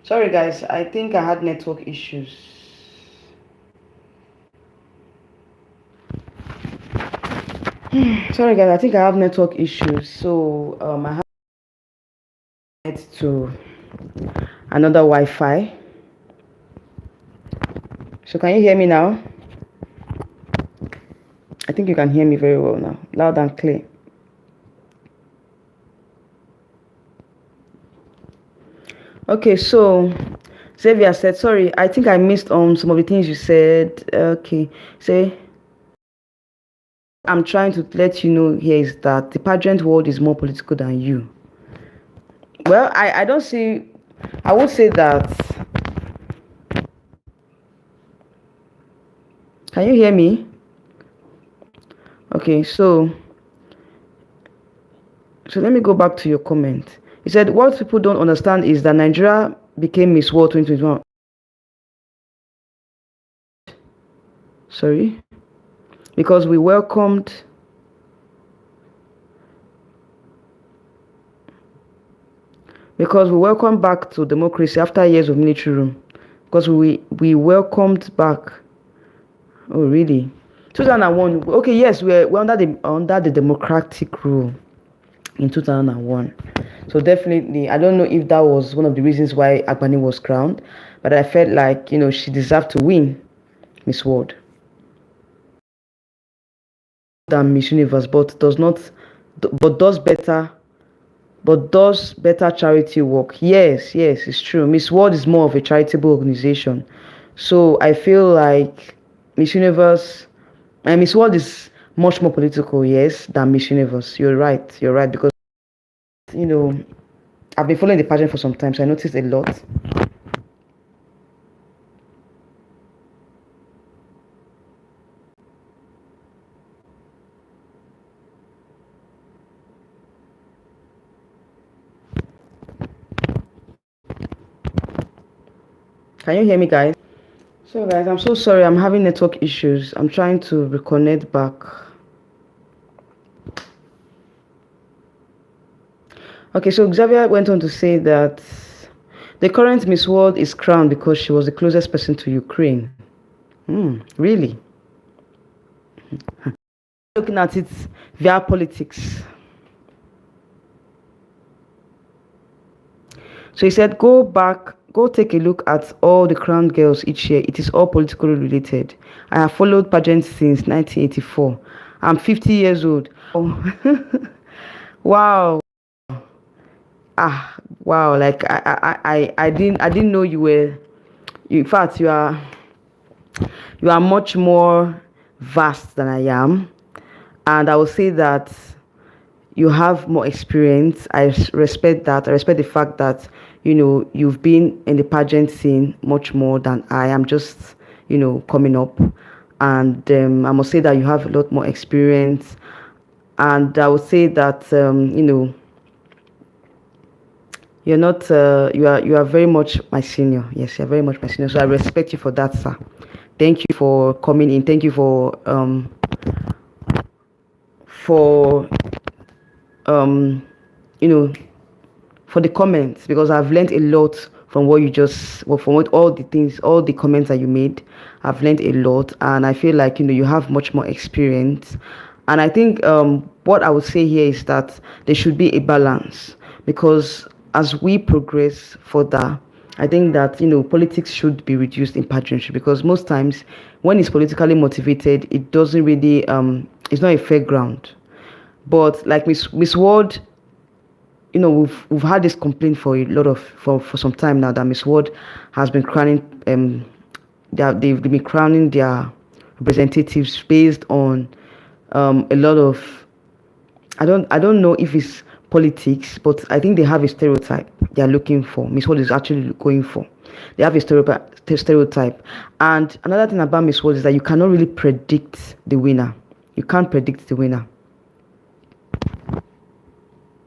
Sorry guys, I think I had network issues. Sorry guys, I think I have network issues. So I have to another Wi-Fi. So can you hear me now? I think you can hear me very well now, loud and clear. Okay, so Xavier said, sorry, I think I missed on some of the things you said. Okay, say, I'm trying to let you know here is that the pageant world is more political than you. Well, I don't see, I would say that. Can you hear me? Okay, so let me go back to your comment. He said, what people don't understand is that Nigeria became Miss World 2021. Sorry? Because we welcomed back to democracy after years of military rule. Because we welcomed back. Oh, really? 2001. Okay, yes, we're under the democratic rule in 2001. So definitely, I don't know if that was one of the reasons why Agbani was crowned, but I felt like she deserved to win Miss World than Miss Universe, but does better charity work. Yes, it's true. Miss World is more of a charitable organization, so I feel like Miss Universe and Miss World is much more political, yes, than Miss Universe. You're right because I've been following the pageant for some time, so I noticed a lot. Can you hear me, guys? So guys, I'm so sorry, I'm having network issues. I'm trying to reconnect back. Okay, so Xavier went on to say that the current Miss World is crowned because she was the closest person to Ukraine. Really? Looking at it via politics. So he said, go take a look at all the crowned girls each year. It is all politically related. I have followed pageants since 1984. I'm 50 years old. Oh. Wow. Wow. Like I didn't know you were. In fact, you are much more vast than I am, and I will say that you have more experience. I respect that. I respect the fact that you've been in the pageant scene much more than I am, just coming up, and I must say that you have a lot more experience, and I would say that you're not you are very much my senior. Yes, you're very much my senior, so I respect you for that, sir. Thank you for coming in. Thank you for for the comments, because I've learned a lot from what you all the comments that you made. I've learned a lot, and I feel like you have much more experience, and I think what I would say here is that there should be a balance, because as we progress further, I think that politics should be reduced in pageantry, because most times when it's politically motivated, it doesn't really it's not a fair ground. But like Miss World, we've had this complaint for a lot of for some time now, that Miss World has been crowning they've been crowning their representatives based on a lot of, I don't know if it's politics, but I think they have a stereotype they are looking for. Miss World is actually going for. They have a stereotype. And another thing about Miss World is that you cannot really predict the winner. You can't predict the winner.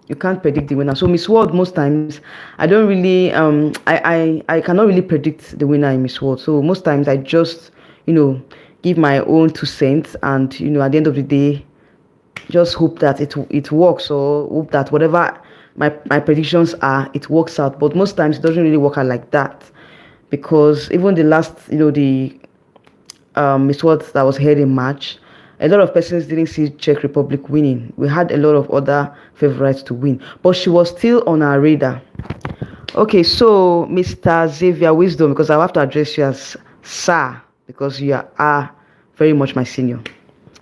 You can't predict the winner. So Miss World, most times I don't really I cannot really predict the winner in Miss World. So most times I just give my own 2 cents, and at the end of the day, just hope that it works, or hope that whatever my predictions are, it works out. But most times it doesn't really work out like that, because even the last the Miss World that was held in March, a lot of persons didn't see Czech Republic winning. We had a lot of other favorites to win, but she was still on our radar. Okay, so Mr. Xavier Wisdom, because I have to address you as Sir, because you are very much my senior.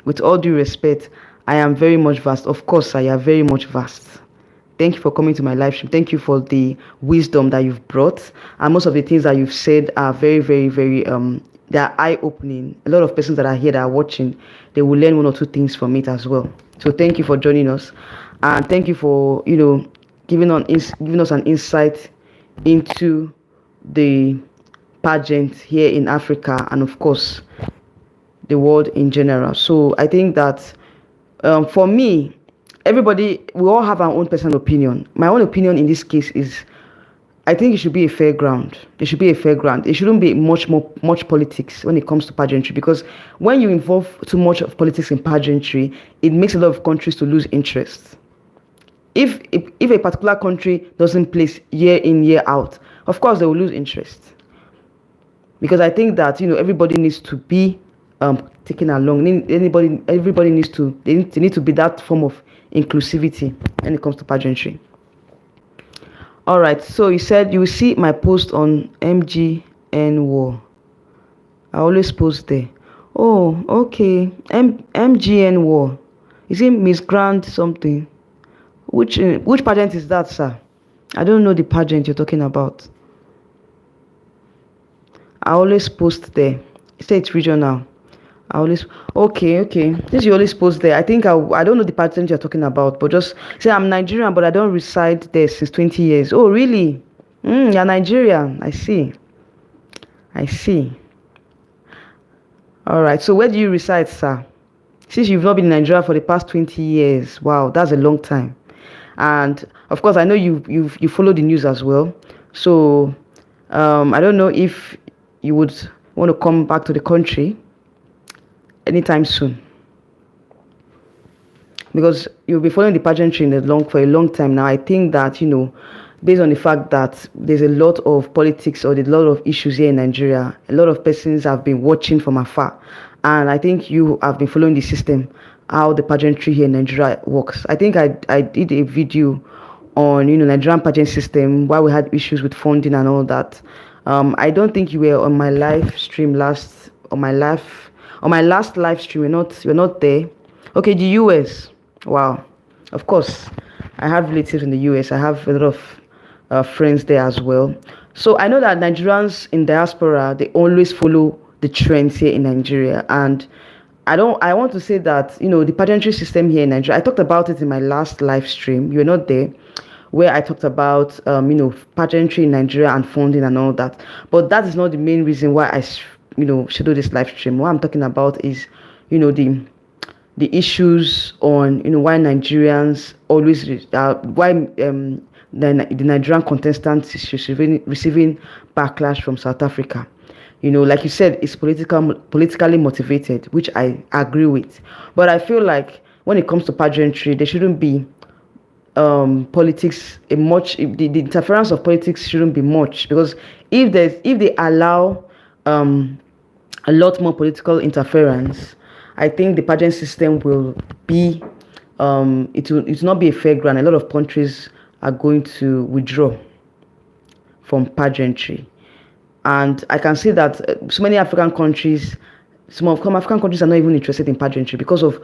With all due respect, I am very much vast. Of course, sir, you are very much vast. Thank you for coming to my live stream. Thank you for the wisdom that you've brought. And most of the things that you've said are very, very, very they are eye-opening. A lot of persons that are here that are watching, they will learn 1 or 2 things from it as well. So thank you for joining us, and thank you for giving us an insight into the pageant here in Africa, and of course the world in general. So I think that for me, we all have our own personal opinion. My own opinion in this case is, I think it should be a fair ground. It should be a fair ground. It shouldn't be much politics when it comes to pageantry, because when you involve too much of politics in pageantry, it makes a lot of countries to lose interest. If a particular country doesn't place year in, year out, of course they will lose interest. Because I think that everybody needs to be taken along. Everybody needs to they need to be that form of inclusivity when it comes to pageantry. All right, so you said you will see my post on MGN War. I always post there. Oh, okay. MGN War. Is it Miss Grand something? Which pageant is that, sir? I don't know the pageant you're talking about. I always post there. You say it's regional. Okay. Since you always post there, I think I don't know the pageant you're talking about, but just say I'm Nigerian, but I don't reside there since 20 years. Oh, really? You're Nigerian. I see. All right. So where do you reside, sir? Since you've not been in Nigeria for the past 20 years. Wow, that's a long time. And of course, I know you follow the news as well. So I don't know if you would want to come back to the country anytime soon, because you'll be following the pageantry for a long time now. I think that based on the fact that there's a lot of politics or there's a lot of issues here in Nigeria, a lot of persons have been watching from afar, and I think you have been following the system, how the pageantry here in Nigeria works. I think I did a video on Nigerian pageant system, why we had issues with funding and all that. I don't think you were on my live stream on my last live stream. You're not there. Okay, the US. Wow. Of course, I have relatives in the US. I have a lot of friends there as well. So I know that Nigerians in diaspora, they always follow the trends here in Nigeria. And I want to say that, the pageantry system here in Nigeria, I talked about it in my last live stream. You were not there, where I talked about, pageantry in Nigeria and funding and all that. But that is not the main reason why I schedule this live stream. What I'm talking about is, the issues on, why Nigerians always, why the Nigerian contestant is receiving backlash from South Africa. Like you said, it's politically motivated, which I agree with. But I feel like when it comes to pageantry, there shouldn't be politics the interference of politics shouldn't be much, because if they allow a lot more political interference, I think the pageant system will be it will not be a fair ground. A lot of countries are going to withdraw from pageantry. And I can see that so many African countries, some African countries are not even interested in pageantry because of,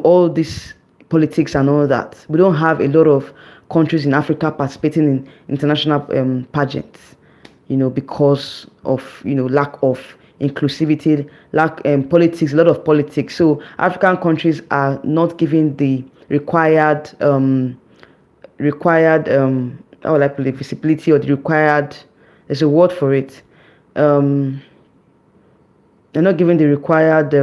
all this politics and all that. We don't have a lot of countries in Africa participating in international pageants, because of, lack of inclusivity, lack politics, a lot of politics. So African countries are not giving the required how will I put it, visibility, or the required, there's a word for it. They're not giving the required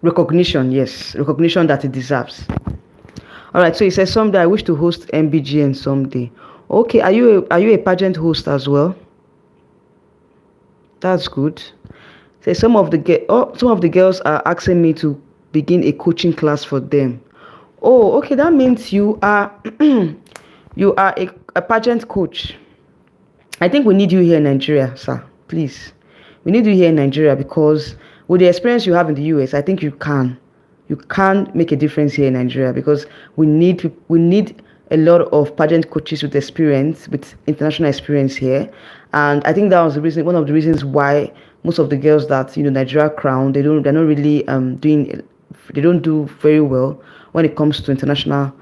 recognition, recognition that it deserves. All right, so he says, someday I wish to host MBGN someday. Okay, are you a pageant host as well? That's good. Say some of the girls are asking me to begin a coaching class for them. Oh, okay, that means you are you are a pageant coach. I think we need you here in Nigeria, sir. Please, we need you here in Nigeria because with the experience you have in the US, I think you can make a difference here in Nigeria because we need a lot of pageant coaches with experience, with international experience here. And I think that was one of the reasons why most of the girls that Nigeria crown, they're not really they don't do very well when it comes to international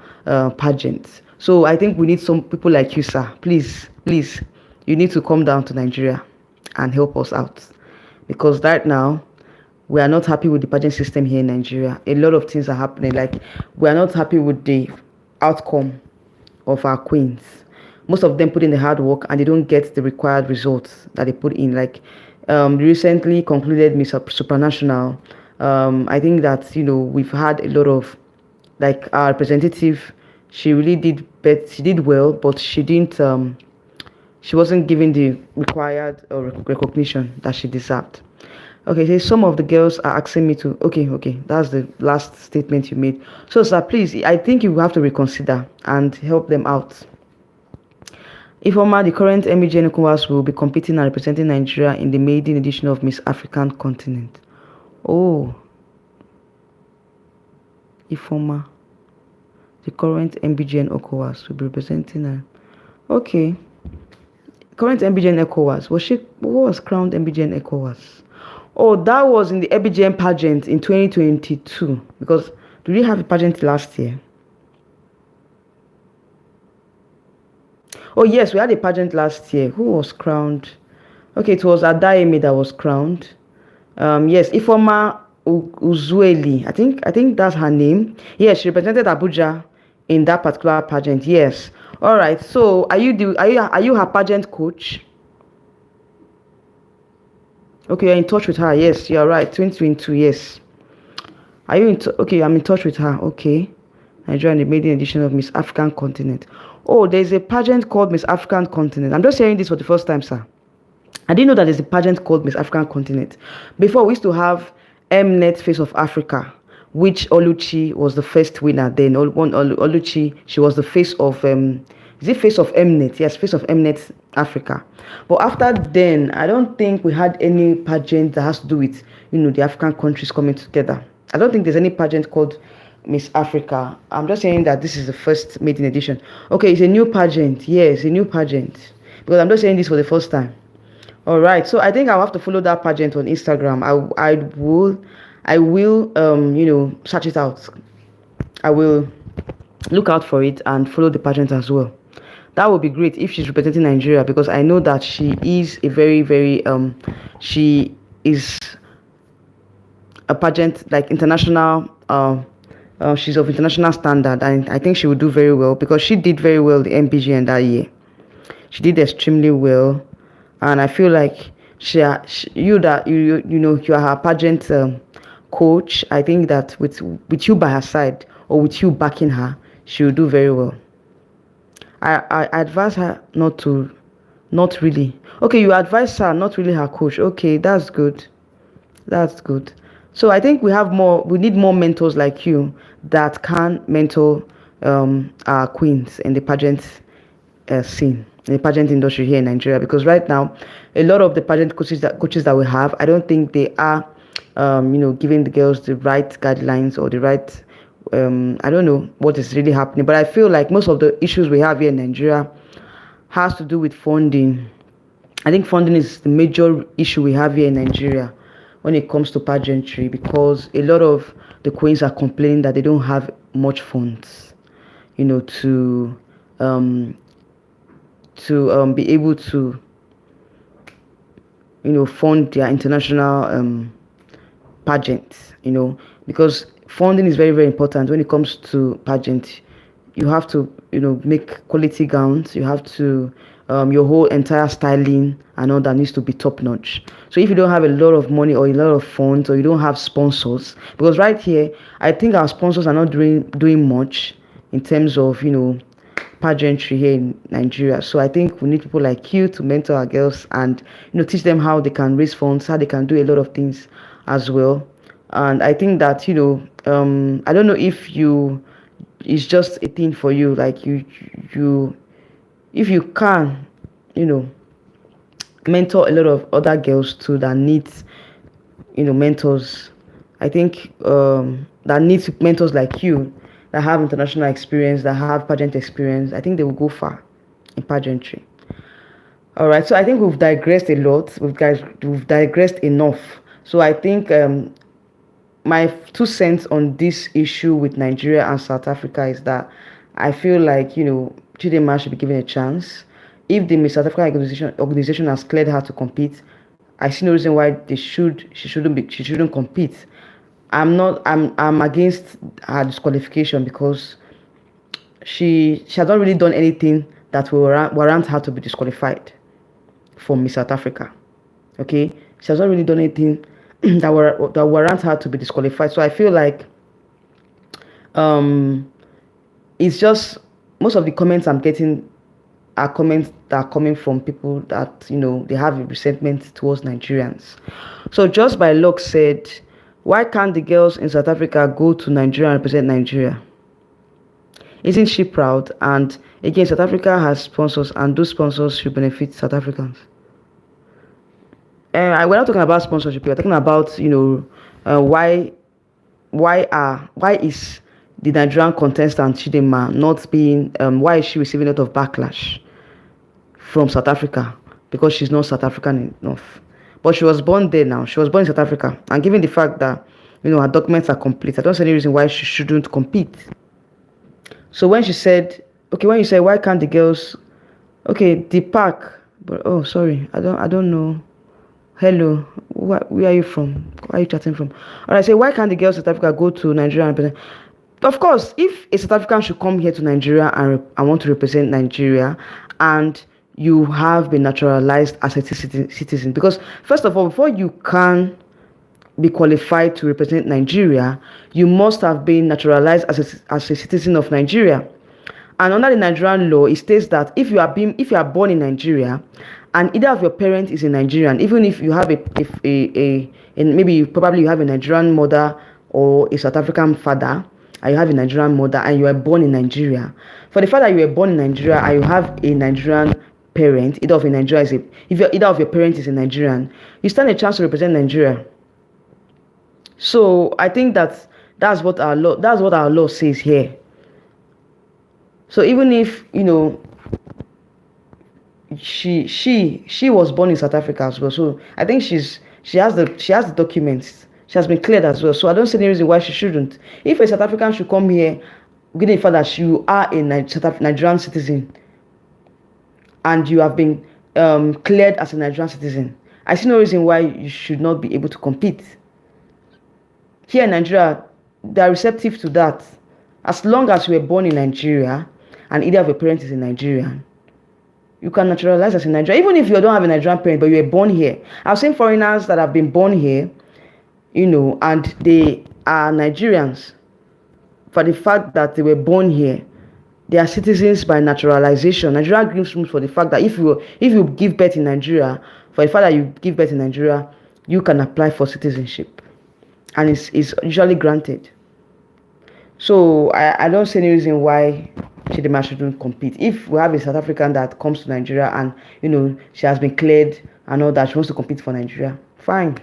pageants. So I think we need some people like you, sir. Please, you need to come down to Nigeria and help us out because right now we are not happy with the pageant system here in Nigeria. A lot of things are happening. Like we are not happy with the outcome of our queens. Most of them put in the hard work and they don't get the required results that they put in. Like recently concluded Miss Supranational. I think that we've had a lot of, like, our representative. She really did, but she did well, but she didn't. She wasn't given the required recognition that she deserved. Okay, so some of the girls are asking me to. Okay, that's the last statement you made. So, sir, please, I think you have to reconsider and help them out. Ifeoma, the current MBGN ECOWAS, will be competing and representing Nigeria in the maiden edition of Miss African Continent. Oh, Ifeoma, the current MBGN ECOWAS will be representing her. Okay, current MBGN ECOWAS. What was crowned MBGN ECOWAS? Oh, that was in the MBGN pageant in 2022. Because did we have a pageant last year? Oh yes, we had a pageant last year. Who was crowned? Okay, it was Adaeme that was crowned. Yes, Ifeoma Uzueli. I think that's her name. Yes, she represented Abuja in that particular pageant. Yes. All right. So, are you her pageant coach? Okay, you're in touch with her. Yes, you're right. 2022. Yes. Are you in? Okay, I'm in touch with her. Okay. Nigeria in the maiden edition of Miss African Continent. Oh, there's a pageant called Miss African Continent. I'm just hearing this for the first time, sir. I didn't know that there's a pageant called Miss African Continent. Before, we used to have Mnet Face of Africa, which Oluchi was the first winner. Then Oluchi, she was the face of is it face of Mnet? Yes, face of Mnet Africa. But after then, I don't think we had any pageant that has to do with the African countries coming together. I don't think there's any pageant called Miss Africa. I'm just saying that this is the first maiden edition. Okay, it's a new pageant. Yes, a new pageant. Because I'm just saying this for the first time. All right, so I think I'll have to follow that pageant on Instagram. I will search it out. I will look out for it and follow the pageant as well. That would be great if she's representing Nigeria because I know that she is a very, very she is a pageant like international. She's of international standard, and I think she will do very well because she did very well the MPGN that year. She did extremely well, and I feel like you are her pageant coach. I think that with you by her side or with you backing her, she will do very well. I advise her not really. Okay, you advise her, not really her coach. Okay, that's good. That's good. So I think we need more mentors like you that can mentor our queens in the pageant scene, in the pageant industry here in Nigeria. Because right now, a lot of the pageant coaches that we have, I don't think they are, giving the girls the right guidelines or the right I don't know what is really happening, but I feel like most of the issues we have here in Nigeria has to do with funding. I think funding is the major issue we have here in Nigeria when it comes to pageantry, because a lot of the queens are complaining that they don't have much funds, to be able to, fund their international pageants, because funding is very, very important when it comes to pageant. You have to, make quality gowns. You have to, your whole entire styling and all that needs to be top notch. So if you don't have a lot of money or a lot of funds, or you don't have sponsors, because right here, I think our sponsors are not doing much in terms of, pageantry here in Nigeria. So I think we need people like you to mentor our girls and, teach them how they can raise funds, how they can do a lot of things as well. And I think that, I don't know if it's just a thing for you, like if you can, mentor a lot of other girls too that needs, mentors. I think that needs mentors like you that have international experience, that have pageant experience. I think they will go far in pageantry. All right, so I think we've digressed a lot. We've digressed enough. So I think my 2 cents on this issue with Nigeria and South Africa is that I feel like, Chidinma should be given a chance. If the Miss South African organization has cleared her to compete, I see no reason why she shouldn't compete. I'm against her disqualification, because she has not really done anything that will warrant her to be disqualified from Miss South Africa. Okay, she has not really done anything that warrant her to be disqualified. So I feel like it's just, most of the comments I'm getting are comments that are coming from people that, they have a resentment towards Nigerians. So Just by Luck said, why can't the girls in South Africa go to Nigeria and represent Nigeria? Isn't she proud? And again, South Africa has sponsors, and those sponsors should benefit South Africans. We're not talking about sponsorship. We're talking about, why is the Nigerian contestant Chidinma not being, why is she receiving a lot of backlash from South Africa? Because she's not South African enough. But she was born there now. She was born in South Africa. And given the fact that, her documents are complete, I don't see any reason why she shouldn't compete. So when you said, why can't the girls, the park, but, oh, sorry, I don't know. Hello, where are you from? Where are you chatting from? All right, say, why can't the girls in South Africa go to Nigeria and represent? Of course, if a South African should come here to Nigeria and want to represent Nigeria, and you have been naturalized as a citizen, because first of all, before you can be qualified to represent Nigeria, you must have been naturalized as a citizen of Nigeria. And under the Nigerian law, it states that if you are born in Nigeria, and either of your parents is a Nigerian, even if you have maybe you have a Nigerian mother or a South African father, and you have a Nigerian mother, and you are born in Nigeria. For the fact that you were born in Nigeria and you have a Nigerian parent, either of your parents is a Nigerian, you stand a chance to represent Nigeria. So I think that's what our law says here. So even if she was born in South Africa as well, so I think she has the documents. She has been cleared as well. So I don't see any reason why she shouldn't. If a South African should come here, given the fact that you are a Nigerian citizen and you have been cleared as a Nigerian citizen, I see no reason why you should not be able to compete. Here in Nigeria, they are receptive to that. As long as you were born in Nigeria and either of your parents is a Nigerian, you can naturalize as a Nigerian. Even if you don't have a Nigerian parent, but you were born here. I've seen foreigners that have been born here, and they are Nigerians. For the fact that they were born here, they are citizens by naturalization. Nigeria gives room for the fact that if you give birth in Nigeria, for the fact that you give birth in Nigeria, you can apply for citizenship, and it's usually granted. So I don't see any reason why Chidinma shouldn't compete. If we have a South African that comes to Nigeria and she has been cleared and all that, she wants to compete for Nigeria, fine.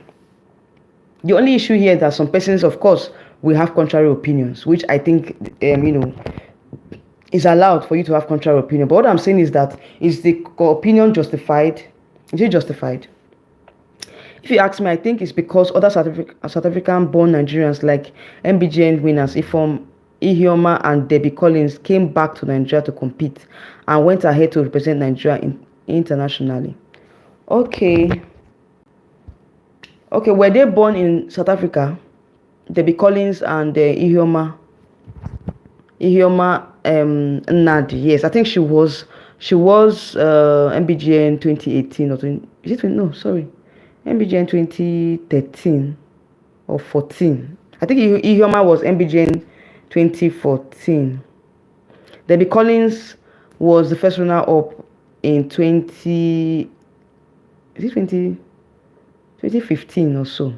The only issue here is that some persons, of course, we have contrary opinions, which I think, is allowed for you to have contrary opinion. But what I'm saying is that, is the opinion justified? Is it justified? If you ask me, I think it's because other South African-born Nigerians like MBGN winners Ihioma and Debbie Collins came back to Nigeria to compete and went ahead to represent Nigeria internationally. Okay, were they born in South Africa? Debbie Collins and Ihioma Nnadi. Yes, I think she was MBGN 2018 or 20, is it 20, no, sorry, MBGN 2013 or 14. I think Ihioma was MBGN 2014. Debbie Collins was the first runner up in 2015 or so.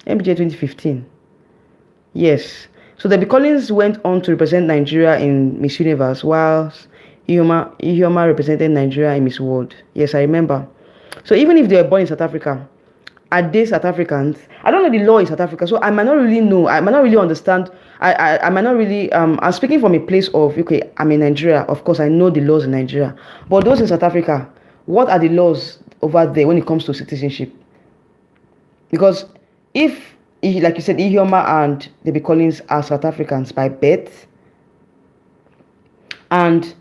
MBJ 2015. Yes. So Debbie Collins went on to represent Nigeria in Miss Universe, whilst Ihioma represented Nigeria in Miss World. Yes, I remember. So even if they were born in South Africa, are they South Africans? I don't know the law in South Africa, so I might not really know. I might not really understand. I might not really. I'm speaking from a place of, okay, I'm in Nigeria. Of course, I know the laws in Nigeria. But those in South Africa, what are the laws over there when it comes to citizenship? Because if, like you said, Ihioma and Debbie Collins are South Africans by birth, and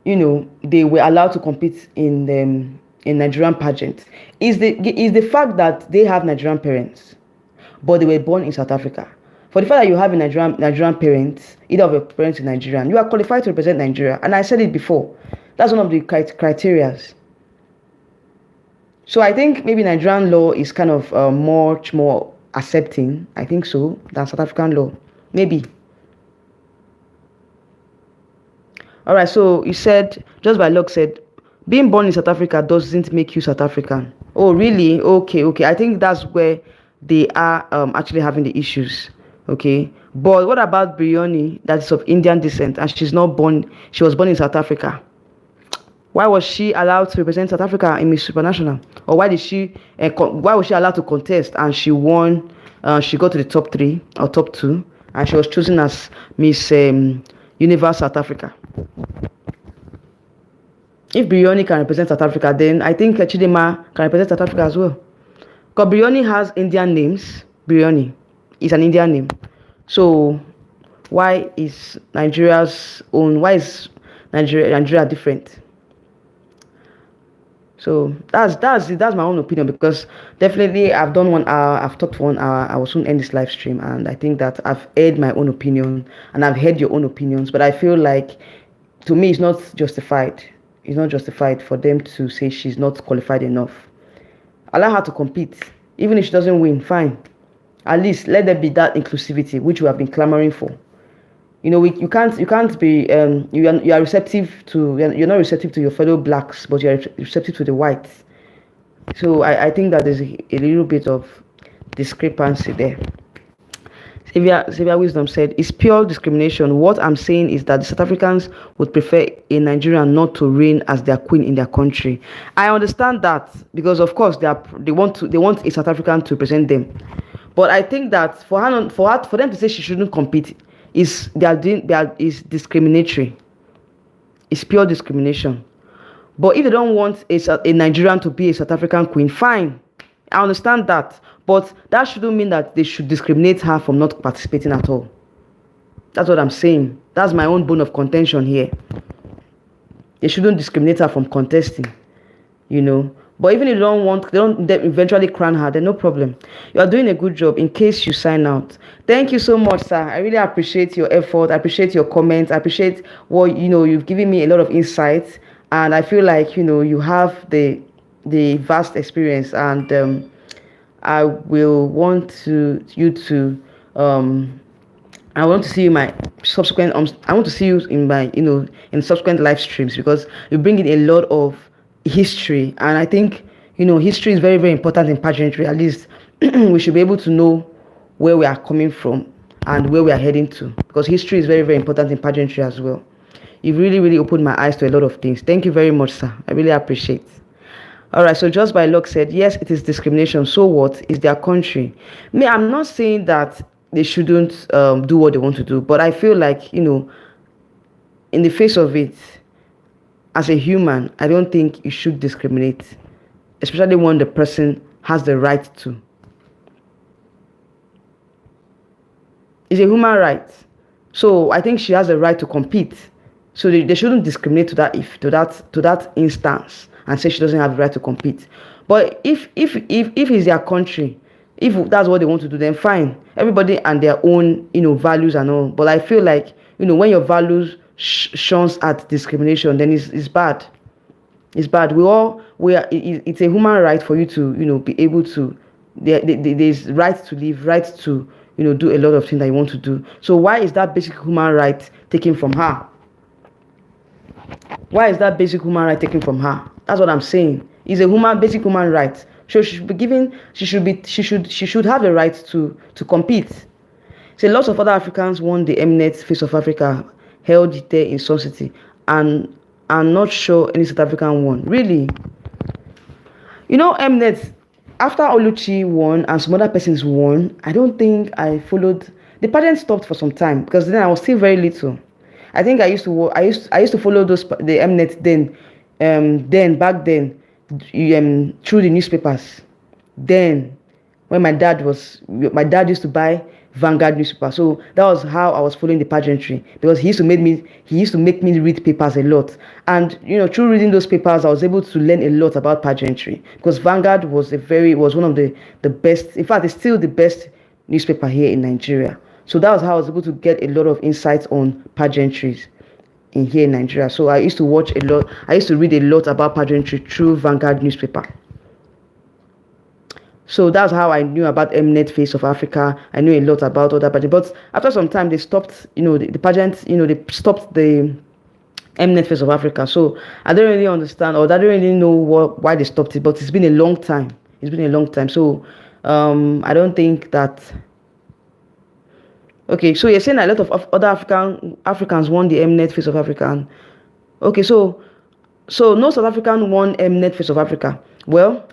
they were allowed to compete in Nigerian pageant, is the fact that they have Nigerian parents, but they were born in South Africa. For the fact that you have a Nigerian parents, either of your parents is Nigerian, you are qualified to represent Nigeria. And I said it before, that's one of the criteria. So I think maybe Nigerian law is kind of much more accepting, I think so, than South African law. Maybe. All right, so you said, just by luck said, being born in South Africa doesn't make you South African. Oh, really? Okay. I think that's where they are actually having the issues. Okay. But what about Brioni, that's of Indian descent, and she was born in South Africa? Why was she allowed to represent South Africa in Miss Supranational? Or why was she allowed to contest and she won? She got to the top 3 or top 2, and she was chosen as Miss Universe South Africa. If Brioni can represent South Africa, then I think Chidema can represent South Africa as well. Because Brioni has Indian names. Brioni is an Indian name. So why is Nigeria different? So that's my own opinion, because definitely I've done 1 hour, I've talked for 1 hour, I will soon end this live stream, and I think that I've aired my own opinion and I've heard your own opinions, but I feel like, to me, it's not justified. It's not justified for them to say she's not qualified enough. Allow her to compete. Even if she doesn't win, fine. At least let there be that inclusivity which we have been clamoring for. You can't be you are receptive to, you're not receptive to your fellow blacks, but you're receptive to the whites. So I think that there's a little bit of discrepancy there. Xavier Wisdom said, it's pure discrimination. What I'm saying is that the South Africans would prefer a Nigerian not to reign as their queen in their country. I understand that, because of course they want a South African to represent them. But I think that for them to say she shouldn't compete is discriminatory. It's pure discrimination. But if they don't want a Nigerian to be a South African queen, fine. I understand that. But that shouldn't mean that they should discriminate her from not participating at all. That's what I'm saying. That's my own bone of contention here. They shouldn't discriminate her from contesting, But even if they don't eventually crown her, then no problem. You are doing a good job in case you sign out. Thank you so much, sir. I really appreciate your effort. I appreciate your comments. I appreciate what, you've given me a lot of insights. And I feel like, you have the vast experience, and I will want to I want to see you in my subsequent I want to see you in my in subsequent live streams, because you bring in a lot of history, and I think history is very, very important in pageantry. At least we should be able to know where we are coming from and where we are heading to, because history is very, very important in pageantry as well. You've really, really opened my eyes to a lot of things. Thank you very much, sir. I really appreciate it. All right, so Just by Luck said, yes, it is discrimination. So what? It's their country. I'm not saying that they shouldn't do what they want to do. But I feel like, in the face of it, as a human, I don't think you should discriminate, especially when the person has the right to. It's a human right. So I think she has the right to compete. So they shouldn't discriminate to that instance and say she doesn't have the right to compete. But if it's their country, if that's what they want to do, then fine. Everybody and their own, values and all. But I feel like, when your values shuns at discrimination, then it's bad. It's bad. It's a human right for you to, be able to, there's right to live, right to, do a lot of things that you want to do. So why is that basic human right taken from her? Why is that basic human right taken from her? That's what I'm saying. It's a basic human right. So she should be given. She should have the right to compete. So lots of other Africans won the Mnet Face of Africa, held there in Sun City, and I'm not sure any South African won. Really? Mnet, after Oluchi won and some other persons won, I don't think I followed. The pageant stopped for some time because then I was still very little. I think I used to follow the Mnet then back then through the newspapers. Then when my dad used to buy Vanguard newspaper, so that was how I was following the pageantry, because he used to make me read papers a lot, and through reading those papers I was able to learn a lot about pageantry, because Vanguard was one of the best, in fact it's still the best newspaper here in Nigeria. So that was how I was able to get a lot of insights on pageantries here in Nigeria. So I used to read a lot about pageantry through Vanguard newspaper. So that's how I knew about Mnet Face of Africa. I knew a lot about other pageants. But after some time, they stopped, the pageants, they stopped the Mnet Face of Africa. So I don't really understand, or I don't really know why they stopped it. But it's been a long time. So I don't think that. Okay, so you're saying a lot of other Africans won the Mnet Face of Africa. Okay, so no South African won Mnet Face of Africa. Well,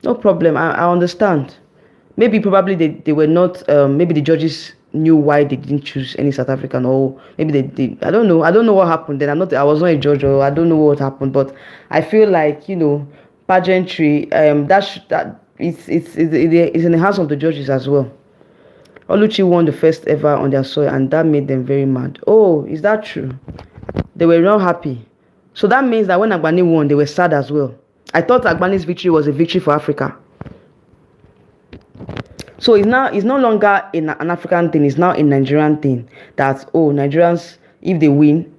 no problem. I understand. Probably they were not. Maybe the judges knew why they didn't choose any South African, or maybe they. I don't know. I don't know what happened. Then I was not a judge, or I don't know what happened. But I feel like pageantry. That it's in the hands of the judges as well. Oluchi won the first ever on their soil, and that made them very mad. Oh, is that true? They were not happy. So that means that when Agbani won, they were sad as well. I thought Agbani's victory was a victory for Africa. So it's no longer an African thing. It's now a Nigerian thing. That Nigerians, if they win,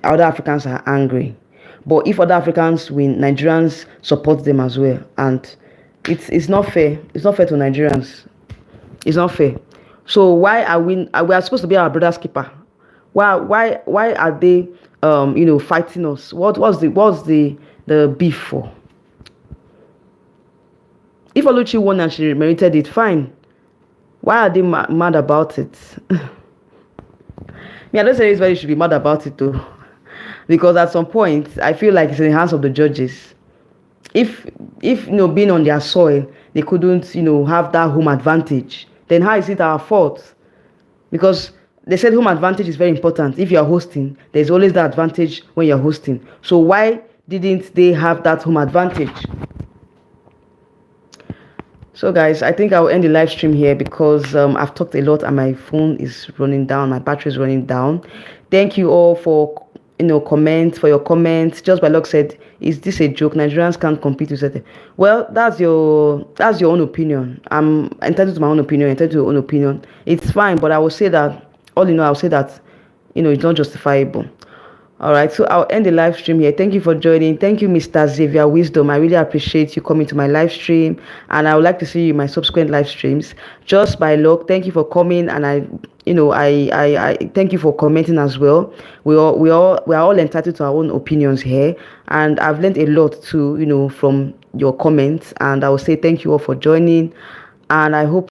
other Africans are angry. But if other Africans win, Nigerians support them as well, and it's not fair. It's not fair to Nigerians. It's not fair. So why are we are supposed to be our brother's keeper? Why are they fighting us? What's the beef for? If Oluchi won and she merited it, fine. Why are they mad about it? I don't say everybody should be mad about it though, because at some point I feel like it's in the hands of the judges. If being on their soil, they couldn't have that home advantage, then how is it our fault? Because they said home advantage is very important. If you are hosting, there's always that advantage when you're hosting. So why didn't they have that home advantage? So guys, I think I'll end the live stream here, because I've talked a lot and my phone is running down, my battery is running down. Thank you all for your comments. Just by luck said, is this a joke? Nigerians can't compete with it. Well, that's your own opinion. I'm entitled to my own opinion, entitled to your own opinion. It's fine, but I will say that I'll say that it's not justifiable. All right, so I'll end the live stream here. Thank you for joining. Thank you, Mr. Xavier Wisdom. I really appreciate you coming to my live stream, and I would like to see you in my subsequent live streams. Just by luck, thank you for coming, and I thank you for commenting as well. We are all entitled to our own opinions here, and I've learned a lot too, from your comments, and I will say thank you all for joining, and I hope